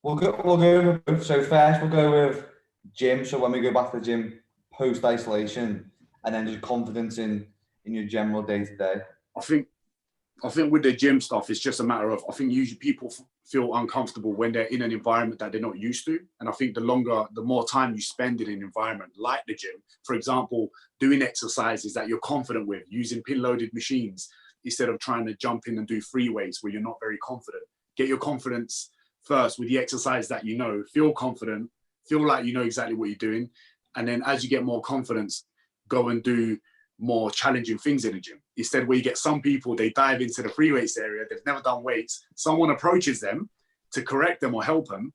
We'll go with, so first we'll go with gym. So when we go back to the gym post isolation, and then just confidence in your general day to day. I think with the gym stuff, it's just a matter of, I think usually people feel uncomfortable when they're in an environment that they're not used to. And I think the more time you spend in an environment like the gym, for example, doing exercises that you're confident with, using pin-loaded machines, instead of trying to jump in and do free weights where you're not very confident. Get your confidence first with the exercise that you know, feel confident, feel like you know exactly what you're doing. And then as you get more confidence, go and do more challenging things in the gym. Instead, where you get some people, they dive into the free weights area, they've never done weights, someone approaches them to correct them or help them,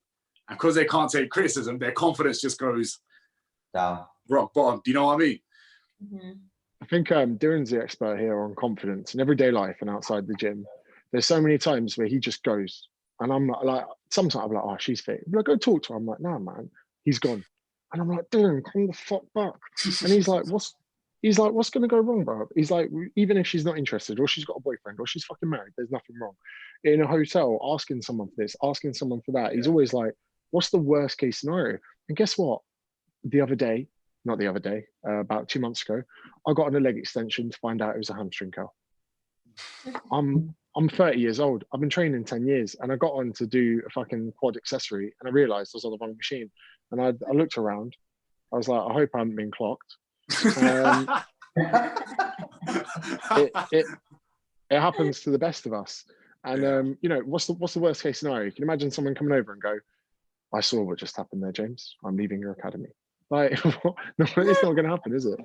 and because they can't take criticism, their confidence just goes down, rock bottom. Do you know what I mean? I think Diren's the expert here on confidence in everyday life and outside the gym. There's so many times where he just goes, and I'm like, sometimes I'm like, oh, she's fit. But I go talk to her, I'm like, nah, man, he's gone. And I'm like, Diren, come the fuck back. And he's like, what's going to go wrong, bro? He's like, even if she's not interested or she's got a boyfriend or she's fucking married, there's nothing wrong. In a hotel, asking someone for this, asking someone for that, he's always like, what's the worst case scenario? And guess what? About 2 months ago, I got on a leg extension to find out it was a hamstring curl. I'm 30 years old. I've been training 10 years and I got on to do a fucking quad accessory and I realized I was on the wrong machine. And I looked around. I was like, I hope I haven't been clocked. It happens to the best of us. And what's the worst case scenario? You can imagine someone coming over and go, I saw what just happened there, James. I'm leaving your academy. Like, no, it's not going to happen, is it?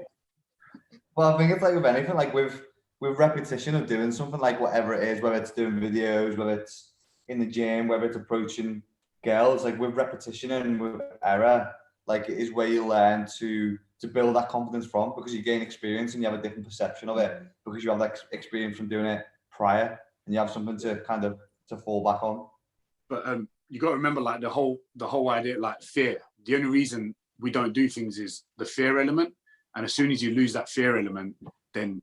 Well, I think it's like with anything, like with repetition of doing something, like whatever it is, whether it's doing videos, whether it's in the gym, whether it's approaching girls, like with repetition and with error, like it is where you learn to build that confidence from, because you gain experience and you have a different perception of it because you have that experience from doing it prior and you have something to kind of to fall back on. But you got to remember, like the whole idea, like fear. The only reason we don't do things is the fear element, and as soon as you lose that fear element, then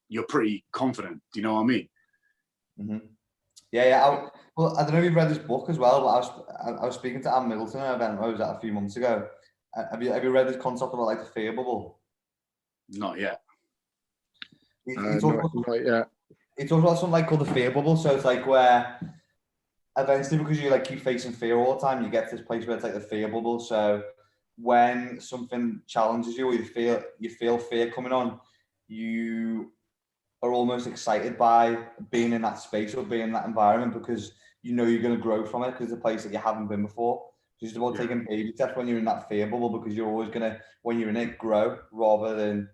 you're pretty confident. Do you know what I mean? Mm-hmm. Yeah. Well, I don't know if you've read this book as well, but I was speaking to Anne Middleton at an event I was at a few months ago. Have you read this concept about like the fear bubble? Not yet. He talks yet. He talks about something like called the fear bubble. So it's like where eventually, because you like keep facing fear all the time, you get to this place where it's like the fear bubble. So when something challenges you or you feel fear coming on, you are almost excited by being in that space or being in that environment because you know you're going to grow from it because it's a place that you haven't been before. It's just about taking baby steps when you're in that fear bubble, because you're always going to, when you're in it, grow rather than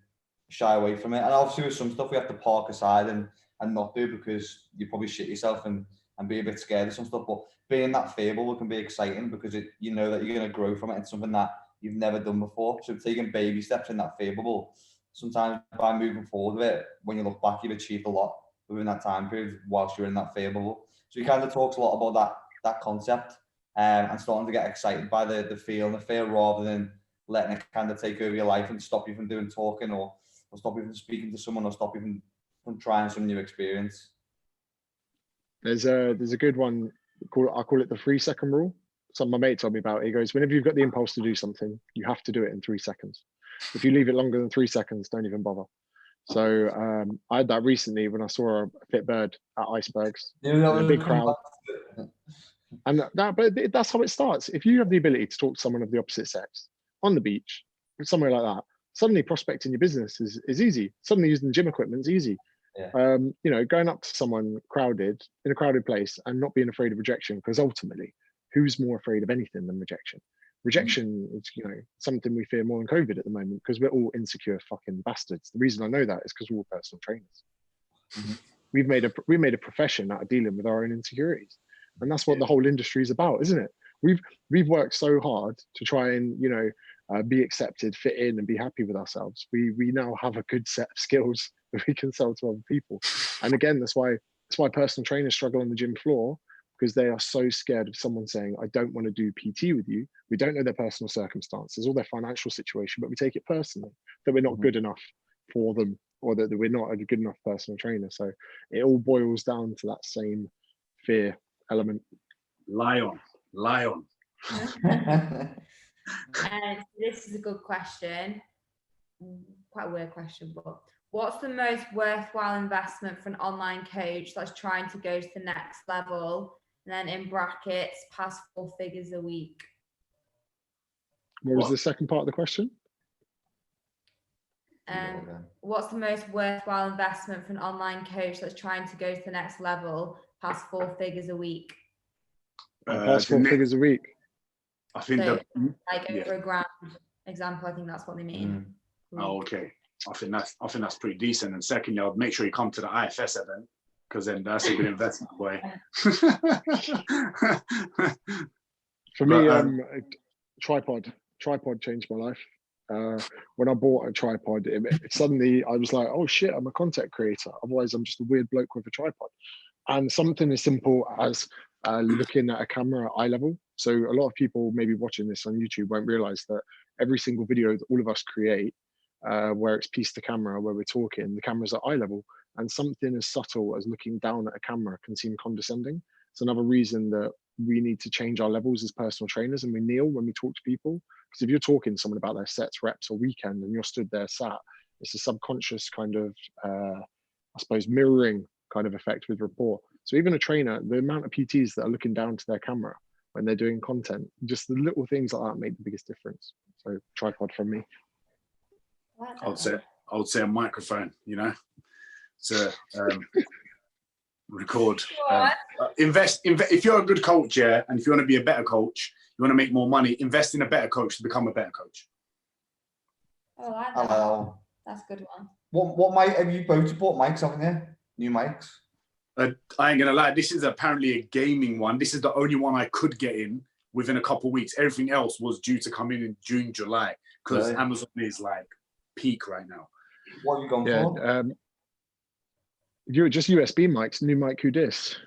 shy away from it. And obviously with some stuff we have to park aside and not do because you probably shit yourself and be a bit scared of some stuff. But being in that fear bubble can be exciting because you know that you're going to grow from it. It's something that you've never done before. So taking baby steps in that fear bubble. sometimes by moving forward with it, when you look back, you've achieved a lot within that time period whilst you're in that fear bubble. So he kind of talks a lot about that concept and starting to get excited by the feel and the fear rather than letting it kind of take over your life and stop you from doing talking or stop you from speaking to someone or stop you from trying some new experience. There's a good one. I call it the 3-second rule. Some my mate told me about it. He goes, whenever you've got the impulse to do something, you have to do it in 3 seconds. If you leave it longer than 3 seconds, don't even bother. So I had that recently when I saw a fit bird at icebergs in a big crowd. And but that's how it starts. If you have the ability to talk to someone of the opposite sex on the beach, somewhere like that, suddenly prospecting your business is easy. Suddenly using gym equipment is easy. Yeah. Going up to someone crowded in a crowded place and not being afraid of rejection, because ultimately, who's more afraid of anything than rejection? Rejection is, something we fear more in COVID at the moment because we're all insecure fucking bastards. The reason I know that is because we're all personal trainers. Mm-hmm. We made a profession out of dealing with our own insecurities, and that's what the whole industry is about, isn't it? We've worked so hard to try and be accepted, fit in, and be happy with ourselves. We now have a good set of skills that we can sell to other people, and again, that's why personal trainers struggle on the gym floor, because they are so scared of someone saying, I don't want to do PT with you. We don't know their personal circumstances or their financial situation, but we take it personally that we're not good enough for them, or that we're not a good enough personal trainer. So it all boils down to that same fear element. Lion. This is a good question. Quite a weird question, but what's the most worthwhile investment for an online coach that's trying to go to the next level? And then in brackets, past 4 figures a week. What was the second part of the question? What's the most worthwhile investment for an online coach that's trying to go to the next level, past 4 figures a week? Past 4 figures a week. I think over a grand example. I think that's what they mean. Oh, okay. I think that's pretty decent. And secondly, I'll make sure you come to the IFS event, because then that's a good investment way. For me, tripod changed my life. When I bought a tripod, suddenly I was like, oh shit, I'm a content creator. Otherwise, I'm just a weird bloke with a tripod. And something as simple as looking at a camera at eye level. So a lot of people maybe watching this on YouTube won't realize that every single video that all of us create, where it's piece to camera, where we're talking, the camera's at eye level. And something as subtle as looking down at a camera can seem condescending. It's another reason that we need to change our levels as personal trainers, and we kneel when we talk to people. Because if you're talking to someone about their sets, reps, or weekend, and you're stood there sat, it's a subconscious kind of, I suppose, mirroring kind of effect with rapport. So even a trainer, the amount of PTs that are looking down to their camera when they're doing content, just the little things like that make the biggest difference. So tripod from me. I would say a microphone, to record. Invest. If you're a good coach, and if you want to be a better coach, you want to make more money, invest in a better coach to become a better coach. Oh, I like that. That's a good one. What mic have you both bought mics, haven't you? New mics? I ain't gonna lie, this is apparently a gaming one. This is the only one I could get in within a couple of weeks. Everything else was due to come in June, July, because Amazon is like peak right now. What have you gone for? You're just USB mics, new mic who dis.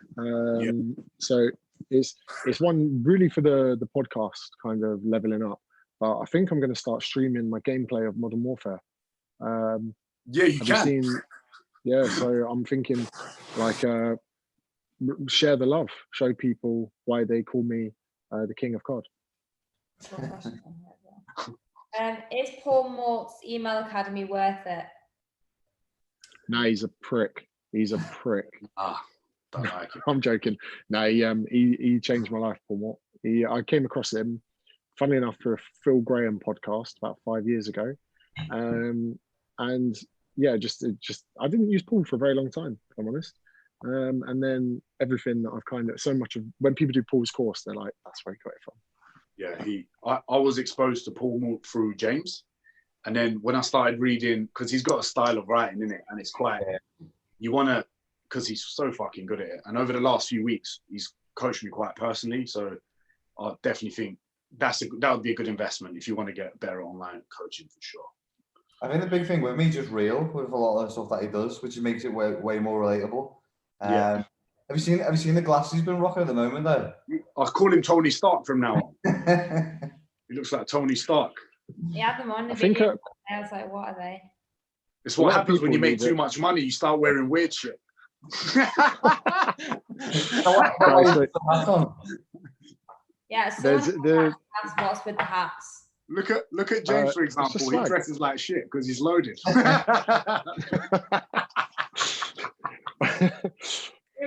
So it's one really for the podcast kind of leveling up. But I think I'm going to start streaming my gameplay of Modern Warfare. You can. So I'm thinking share the love, show people why they call me the King of COD. Is Paul Mort's email academy worth it? No, he's a prick. Don't like it. I'm joking. No, he changed my life, Paul Mort. I came across him, funnily enough, for a Phil Graham podcast about 5 years ago. And yeah, just I didn't use Paul for a very long time, if I'm honest. And then everything that I've kind of, so much of, when people do Paul's course, they're like, that's where he got it from. Yeah, I was exposed to Paul Mort through James. And then when I started reading, because he's got a style of writing in it, and it's quite, you want to, because he's so fucking good at it. And over the last few weeks, he's coached me quite personally. So I definitely think that would be a good investment if you want to get better online coaching for sure. I think the big thing with me is just real with a lot of the stuff that he does, which makes it way more relatable. Yeah. Have you seen the glasses he's been rocking at the moment though? I call him Tony Stark from now on. He looks like Tony Stark. He had them on the I think video. I was like, what are they? It's A what lot of happens when people you make need too it. much money. You start wearing weird shit. Yeah, There's someone asked what's with the hats. Look at James, for it's just example. He swag. dresses like shit because he's loaded.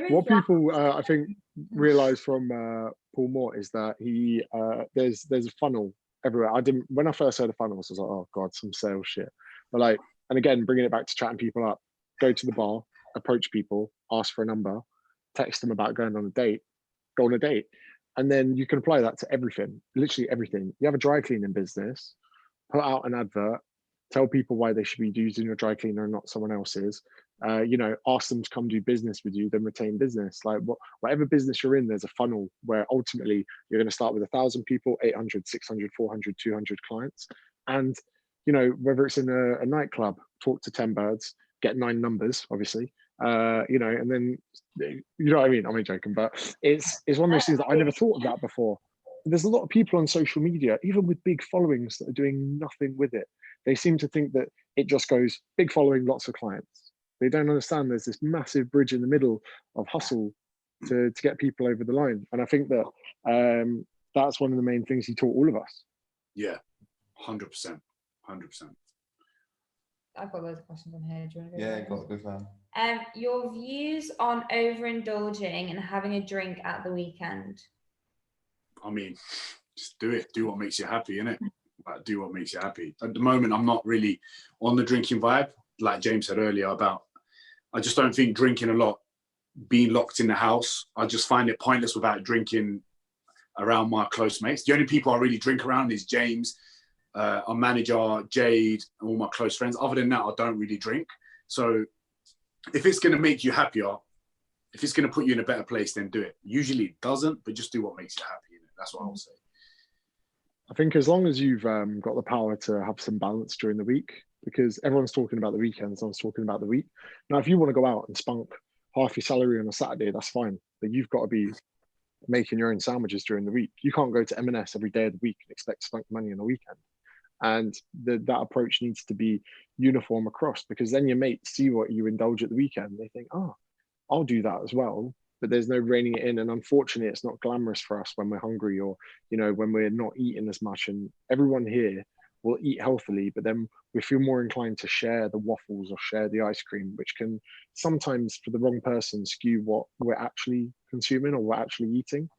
What people I think realize from Paul Moore is that he there's a funnel everywhere. When I first heard of funnels, I was like, oh god, some sales shit. But like, and again, bringing it back to chatting people up, go to the bar, approach people, ask for a number, text them about going on a date, go on a date, and then you can apply that to everything, literally everything. You have a dry cleaning business, put out an advert, tell people why they should be using your dry cleaner and not someone else's. Ask them to come do business with you, then retain business. Like whatever business you're in, there's a funnel where ultimately you're going to start with 1,000 people, 800, 600, 400, 200 clients. And, whether it's in a nightclub, talk to 10 birds, get 9 numbers, obviously, and then, you know what I mean? I'm only joking, but it's one of those things that I never thought of that before. There's a lot of people on social media, even with big followings, that are doing nothing with it. They seem to think that it just goes big following, lots of clients. They don't understand there's this massive bridge in the middle of hustle to get people over the line. And I think that that's one of the main things he taught all of us. Yeah, 100%. 100%. I've got loads of questions on here. Do you want to go? Yeah, got a good plan. Your views on overindulging and having a drink at the weekend? I mean, just do it. Do what makes you happy, innit? Like, do what makes you happy. At the moment, I'm not really on the drinking vibe. Like James said earlier I just don't think drinking a lot, being locked in the house, I just find it pointless without drinking around my close mates. The only people I really drink around is James, our manager, Jade, and all my close friends. Other than that, I don't really drink. So if it's going to make you happier, if it's going to put you in a better place, then do it. Usually it doesn't, but just do what makes you happy. That's what I'll say. I think as long as you've got the power to have some balance during the week, because everyone's talking about the weekends, everyone's talking about the week. Now, if you want to go out and spunk half your salary on a Saturday, that's fine. But you've got to be making your own sandwiches during the week. You can't go to M&S every day of the week and expect to spunk money on a weekend. And that approach needs to be uniform across, because then your mates see what you indulge at the weekend. They think, oh, I'll do that as well. But there's no reining it in. And unfortunately, it's not glamorous for us when we're hungry or, when we're not eating as much. And everyone here will eat healthily, but then we feel more inclined to share the waffles or share the ice cream, which can sometimes, for the wrong person, skew what we're actually consuming or we're actually eating.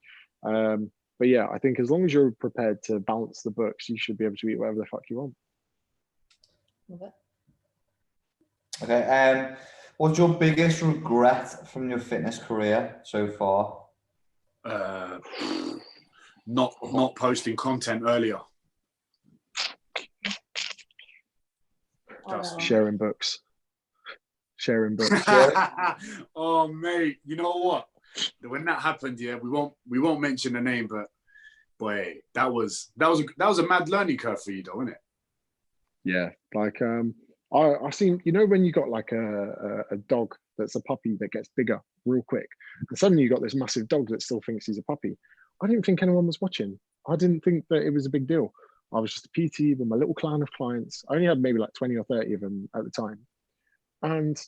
But yeah, I think as long as you're prepared to balance the books, you should be able to eat whatever the fuck you want. Love it. Okay. What's your biggest regret from your fitness career so far? Not posting content earlier. Sharing books. Oh mate, you know what? When that happened, yeah, we won't mention the name, but boy, that was a mad learning curve for you, though, isn't it? Yeah, like I've seen, when you got like a dog that's a puppy that gets bigger real quick, and suddenly you got this massive dog that still thinks he's a puppy. I didn't think anyone was watching. I didn't think that it was a big deal. I was just a PT with my little clan of clients. I only had maybe like 20 or 30 of them at the time. And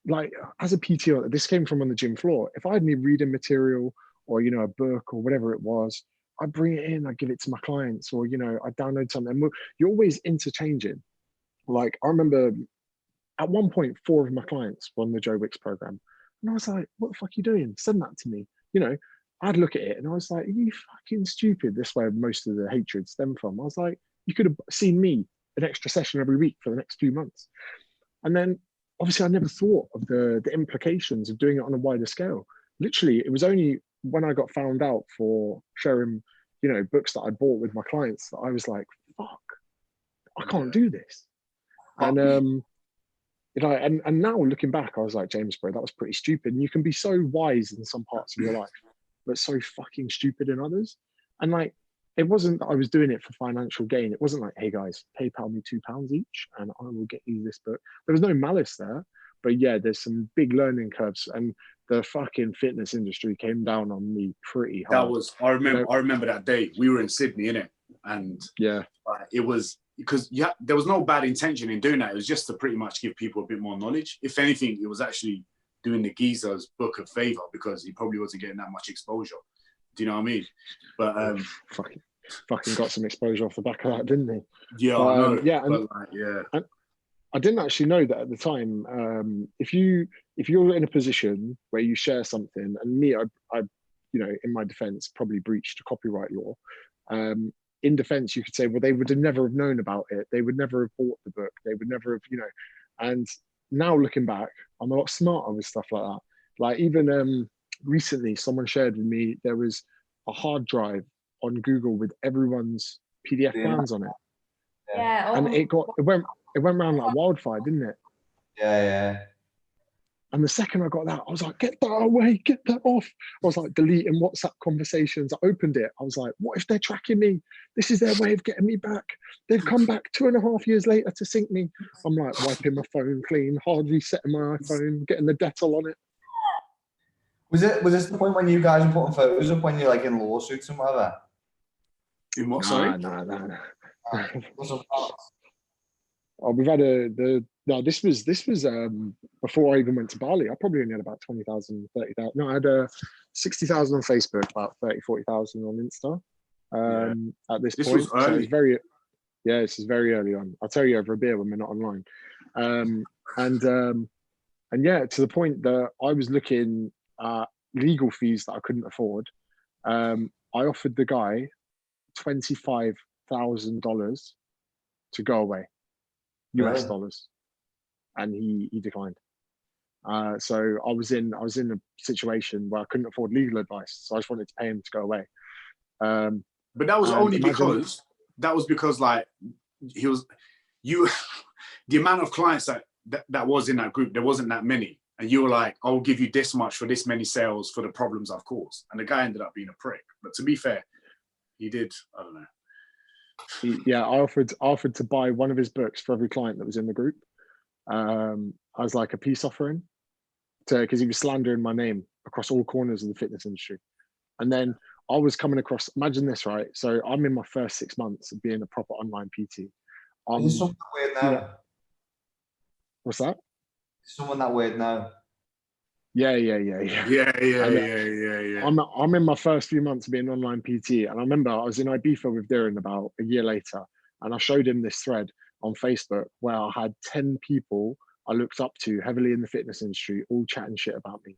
like, as a PT, this came from on the gym floor. If I had any reading material or, a book or whatever it was, I'd bring it in, I'd give it to my clients, or, I'd download something. You're always interchanging. Like, I remember at one point, 4 of my clients were on the Joe Wicks program. And I was like, what the fuck are you doing? Send that to me. I'd look at it and I was like, are you fucking stupid? This way most of the hatred stemmed from. I was like, you could have seen me an extra session every week for the next few months. And then obviously I never thought of the implications of doing it on a wider scale. Literally, it was only when I got found out for sharing, books that I bought with my clients that I was like, fuck, I can't do this. And and now looking back, I was like, James, bro, that was pretty stupid. And you can be so wise in some parts of your life, but so fucking stupid in others. And like, it wasn't that I was doing it for financial gain. It wasn't like, hey guys, PayPal me £2 each and I will get you this book. There was no malice there, but yeah, there's some big learning curves, and the fucking fitness industry came down on me pretty hard. That was, I remember that day. We were in Sydney, innit? And yeah, it was because there was no bad intention in doing that. It was just to pretty much give people a bit more knowledge. If anything, it was actually doing the geezer's book a favor because he probably wasn't getting that much exposure. Do you know what I mean? But fucking got some exposure off the back of that, didn't he? Yeah, I know. Yeah, but and I didn't actually know that at the time. If you're in a position where you share something, and me, I in my defense, probably breached a copyright law. In defense, you could say, well, they would have never have known about it. They would never have bought the book. They would never have, and now looking back, I'm a lot smarter with stuff like that. Like even recently, someone shared with me, there was a hard drive on Google with everyone's PDF plans on it. Yeah. And it went around like wildfire, didn't it? Yeah. And the second I got that, I was like, get that away, get that off. I was like deleting WhatsApp conversations. I opened it. I was like, what if they're tracking me? This is their way of getting me back. They've come back 2.5 years later to sink me. I'm like wiping my phone clean, hard resetting my iPhone, getting the Dettol on it. Was this the point when you guys were putting photos up when you're like in lawsuits and whatever? in what? Sorry. No. Oh, we've had this was before I even went to Bali. I probably only had about 20,000, 30,000. No, I had 60,000 on Facebook, about 30, 40,000 on Insta. At this point, was early. So it's very, this is very early on. I'll tell you over a beer when we're not online. And yeah, to the point that I was looking at legal fees that I couldn't afford. I offered the guy $25,000 to go away. US dollars, and he declined. So I was in a situation where I couldn't afford legal advice, so I just wanted to pay him to go away. But that was only because like the amount of clients that was in that group, there wasn't that many, and you were like, I'll give you this much for this many sales for the problems I've caused, and the guy ended up being a prick. But to be fair, he did, I don't know. I offered to buy one of his books for every client that was in the group. I was like a peace offering because he was slandering my name across all corners of the fitness industry. And then I was coming across, imagine this, right? So I'm in my first 6 months of being a proper online PT. Is someone that weird now? What's that? Is someone that weird now? Yeah. I'm in my first few months of being an online PT, and I remember I was in Ibiza with Diren about a year later, and I showed him this thread on Facebook where I had 10 people I looked up to heavily in the fitness industry all chatting shit about me,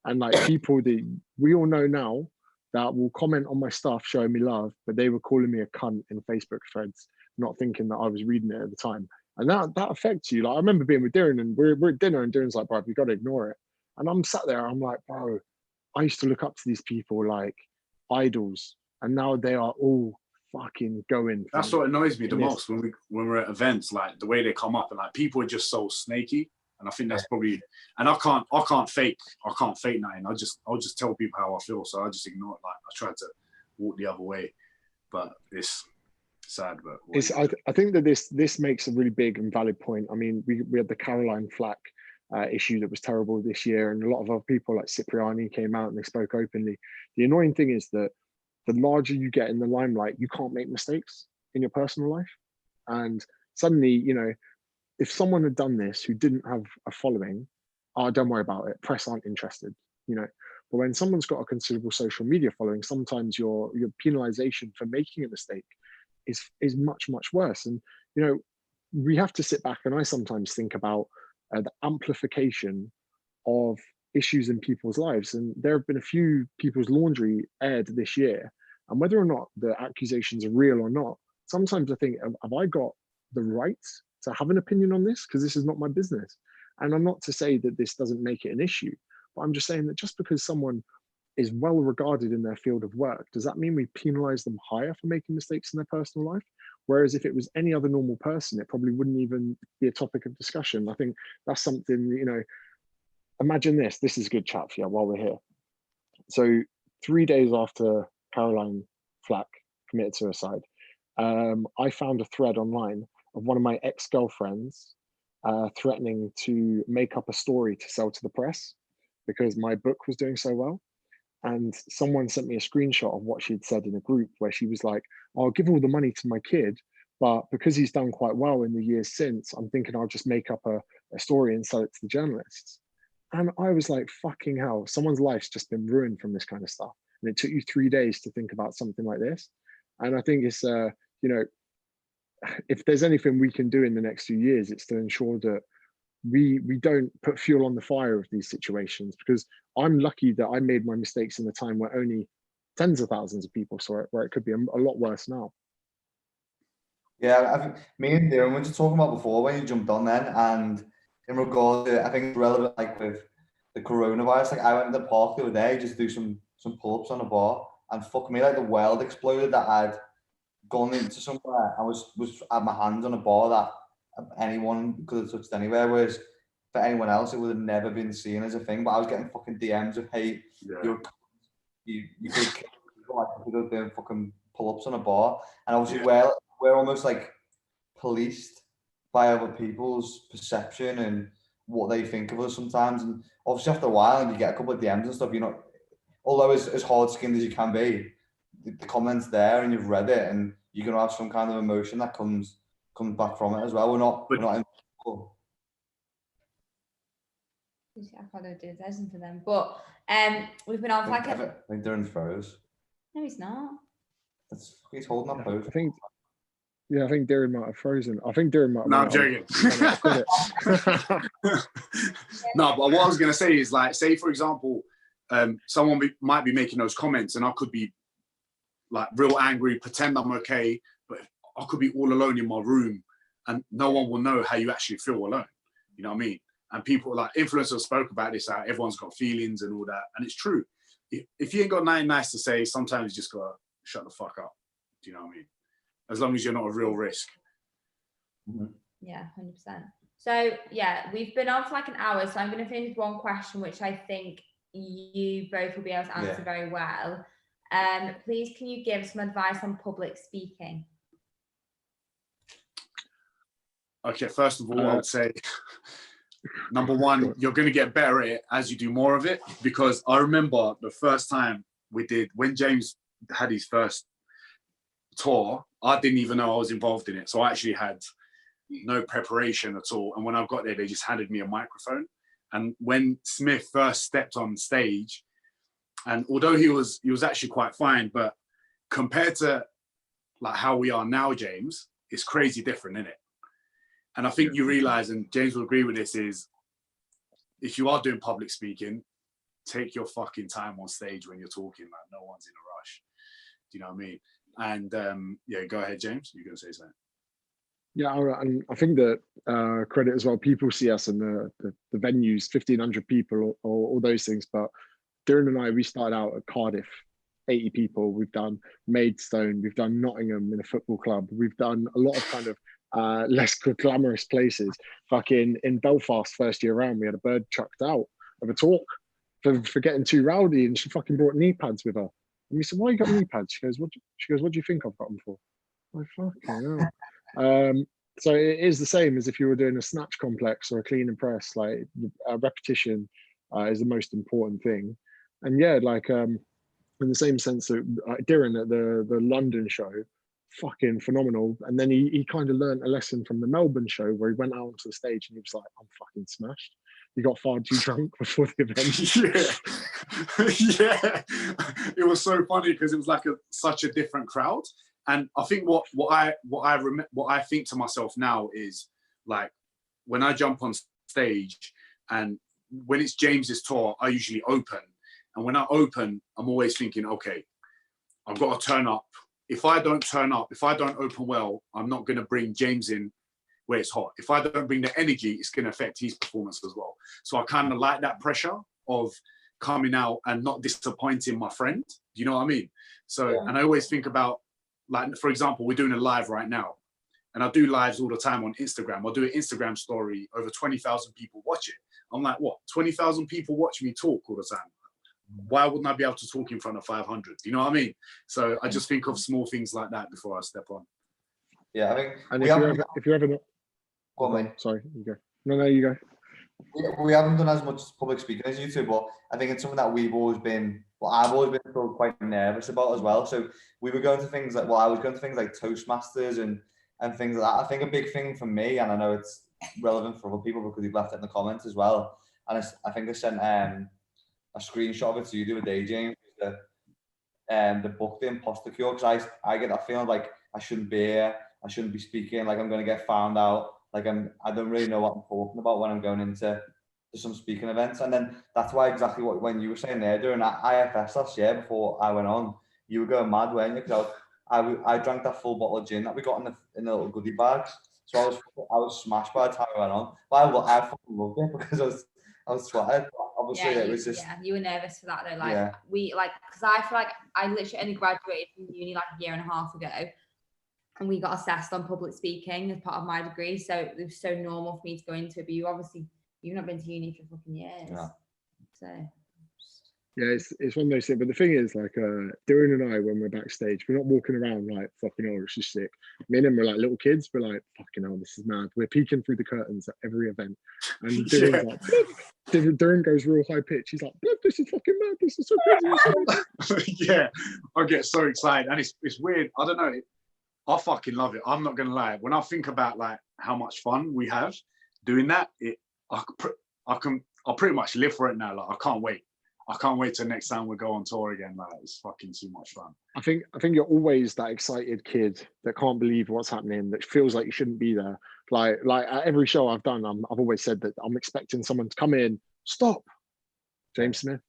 and like people that we all know now that will comment on my stuff showing me love, but they were calling me a cunt in Facebook threads, not thinking that I was reading it at the time, and that affects you. Like I remember being with Diren, and we're at dinner, and Diren's like, bro, you got to ignore it. And I'm sat there, I'm like, bro, I used to look up to these people like idols, and now they are all fucking going. That's what annoys me the most when we're at events, like the way they come up, and like people are just so snaky. And I think that's probably, and I can't fake nothing. I'll just tell people how I feel. So I just ignore it. Like I tried to walk the other way, but it's sad. But I think that this makes a really big and valid point. I mean, we had the Caroline Flack issue that was terrible this year, and a lot of other people like Cipriani came out and they spoke openly. The annoying thing is that the larger you get in the limelight, you can't make mistakes in your personal life. And suddenly, if someone had done this who didn't have a following, don't worry about it. Press aren't interested, But when someone's got a considerable social media following, sometimes your penalization for making a mistake is much, much worse. And, we have to sit back, and I sometimes think about the amplification of issues in people's lives. And there have been a few people's laundry aired this year, and whether or not the accusations are real or not, sometimes I think, have I got the right to have an opinion on this? Because this is not my business. And I'm not to say that this doesn't make it an issue, but I'm just saying that just because someone is well regarded in their field of work, does that mean we penalize them higher for making mistakes in their personal life? Whereas if it was any other normal person, it probably wouldn't even be a topic of discussion. I think that's something, imagine this is a good chat for you while we're here. So 3 days after Caroline Flack committed suicide. I found a thread online of one of my ex-girlfriends threatening to make up a story to sell to the press because my book was doing so well. And someone sent me a screenshot of what she'd said in a group where she was like, I'll give all the money to my kid, but because he's done quite well in the years since, I'm thinking I'll just make up a story and sell it to the journalists. And I was like, fucking hell, someone's life's just been ruined from this kind of stuff. And it took you 3 days to think about something like this. And I think it's, you know, if there's anything we can do in the next few years, it's to ensure that we don't put fuel on the fire of these situations, because I'm lucky that I made my mistakes in a time where only tens of thousands of people saw it, where it could be a lot worse now. Yeah, I think me and Diren were just talking about before when you jumped on then, and in regard to, I think it's relevant, like with the coronavirus, like I went to the park the other day just to do some pull-ups on a bar, and fuck me, like the world exploded that I'd gone into somewhere and was had my hands on a bar that anyone could have touched anywhere, whereas for anyone else it would have never been seen as a thing. But I was getting fucking DMs of hate. Yeah. You could kill people, like people doing fucking pull-ups on a bar, and obviously we're almost like policed by other people's perception and what they think of us sometimes. And obviously after a while, and you get a couple of DMs and stuff, you're not, although as hard-skinned as you can be, the comments there and you've read it, and you're gonna have some kind of emotion that comes back from it as well. We're not in. I can't do this for them, but we've been on like I think Diren's froze. No, he's not. He's holding up both. I think Diren might have frozen. I think Diren might have. No, I'm joking. No, but what I was gonna say is, like, say for example, someone might be making those comments, and I could be like real angry, pretend I'm okay, but I could be all alone in my room, and no one will know how you actually feel alone. You know what I mean? And people, like influencers, spoke about this. How everyone's got feelings and all that, and it's true. If you ain't got nothing nice to say, sometimes you just gotta shut the fuck up. Do you know what I mean? As long as you're not a real risk. Yeah, 100%. So yeah, we've been on for like an hour, so I'm going to finish with one question, which I think you both will be able to answer very well. Please, can you give some advice on public speaking? Okay, first of all, I would say, number one, you're going to get better at it as you do more of it, because I remember the first time we did, when James had his first tour, I didn't even know I was involved in it. So I actually had no preparation at all. And when I got there, they just handed me a microphone. And when Smith first stepped on stage, and although he was actually quite fine, but compared to like how we are now, James, it's crazy different, isn't it? And I think you realize, and James will agree with this, is if you are doing public speaking, take your fucking time on stage when you're talking. Like, no one's in a rush. Do you know what I mean? And yeah, go ahead, James. You're going to say something. Yeah, and I think that credit as well. People see us in the venues, 1,500 people or all those things. But Diren and I, we started out at Cardiff, 80 people. We've done Maidstone. We've done Nottingham in a football club. We've done a lot of kind of less glamorous places. Fucking in Belfast, first year around, we had a bird chucked out of a talk for getting too rowdy, and she fucking brought knee pads with her. And we said, "Why you got knee pads?" She goes, "What do you think I've got them for?" I'm like, fucking hell. So it is the same as if you were doing a snatch complex or a clean and press. Like repetition is the most important thing. And yeah, like in the same sense that Diren at the London show, fucking phenomenal. And then he kind of learned a lesson from the Melbourne show where he went out onto the stage and he was like, "I'm fucking smashed." He got far too drunk before the event. Yeah, it was so funny because it was like such a different crowd. And I think what I think to myself now is, like, when I jump on stage and when it's James's tour, I usually open. And when I open, I'm always thinking, okay, I've got to turn up. If I don't turn up, if I don't open well, I'm not going to bring James in where it's hot. If I don't bring the energy, it's going to affect his performance as well. So I kind of like that pressure of coming out and not disappointing my friend. Do you know what I mean? So, and I always think about, like, for example, we're doing a live right now, and I do lives all the time on Instagram. I'll do an Instagram story, over 20,000 people watch it. I'm like, what? 20,000 people watch me talk all the time? why wouldn't I be able to talk in front of 500? You know what I mean? So I just think of small things like that before I step on. Yeah, I think. And if you're ever not, Go on, mate. Sorry, you go. No, you go. We haven't done as much public speaking as you two, but I think it's something that I've always been feel quite nervous about as well. So we were going to things like, I was going to things like Toastmasters and things like that. I think a big thing for me, and I know it's relevant for other people because you've left it in the comments as well. And I think I sent a screenshot of it to you the other day, James. The book, The Imposter Cure, because I get that feeling like I shouldn't be here, I shouldn't be speaking, like I'm going to get found out, like I don't really know what I'm talking about when I'm going into some speaking events. And then that's why exactly when you were saying there during that IFS last year before I went on, you were going mad, weren't you? Because I drank that full bottle of gin that we got in the little goodie bags. So I was smashed by the time I went on. But I fucking loved it because I was sweating. Obviously, it was just. Yeah, you were nervous for that though. Like yeah. Because I feel like I literally only graduated from uni like a year and a half ago, and we got assessed on public speaking as part of my degree. So it was so normal for me to go into it. But you've not been to uni for fucking years. Yeah. So. Yeah, it's one of those things. But the thing is, like, Diren and I, when we're backstage, we're not walking around like fucking hell, it's just sick. Me and him were like little kids, we're like, fucking hell, this is mad. We're peeking through the curtains at every event. And Diren's like, Diren goes real high pitch. He's like, this is fucking mad. This is so crazy. Yeah, I get so excited. And it's weird. I don't know. I fucking love it. I'm not going to lie. When I think about like how much fun we have doing that, I pretty much live for it now. Like, I can't wait. I can't wait till next time we go on tour again. Like, it's fucking too much fun. I think you're always that excited kid that can't believe what's happening, that feels like you shouldn't be there. Like at every show I've done, I've always said that I'm expecting someone to come in, stop, James Smith,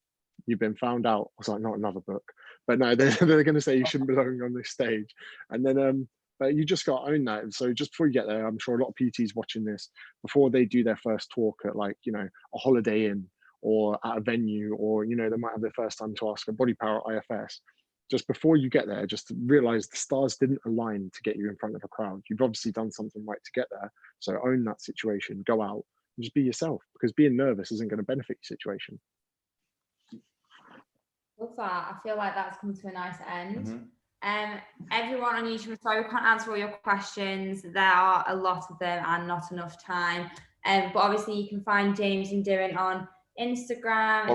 you've been found out. I was like, not another book. But no, they're going to say you shouldn't belong on this stage. And then, but you just got to own that. And so just before you get there, I'm sure a lot of PTs watching this, before they do their first talk at like, a Holiday Inn, or at a venue, or they might have their first time to ask a body power at IFS, just before you get there, just realize the stars didn't align to get you in front of a crowd. You've obviously done something right to get there, so own that situation, go out and just be yourself, because being nervous isn't going to benefit your situation. Love that. I feel like that's come to a nice end. Mm-hmm. Everyone on YouTube, sorry we can't answer all your questions, there are a lot of them and not enough time, but obviously you can find James and Diren on Instagram.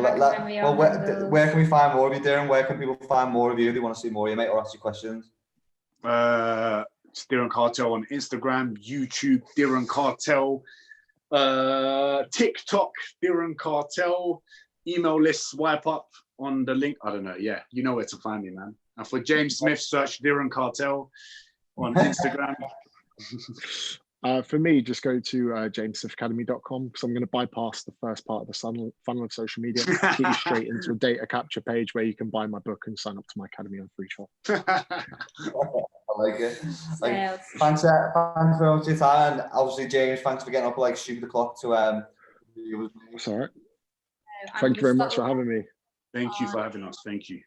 Where can we find more of you, Diren? Where can people find more of you? They want to see more of you, mate, or ask you questions? It's Diren Kartal on Instagram, YouTube, Diren Kartal, TikTok, Diren Kartal, email list, swipe up on the link. I don't know. Yeah, you know where to find me, man. And for James Smith, search Diren Kartal on Instagram. For me, just go to jamesmithacademy.com, because I'm going to bypass the first part of the funnel of social media, get you straight into a data capture page where you can buy my book and sign up to my academy on free trial. I like it. Thanks very much for your time, and obviously James, thanks for getting up like stupid o'clock to It's all right. Thank you very much for having me. Thank you for having us. Thank you.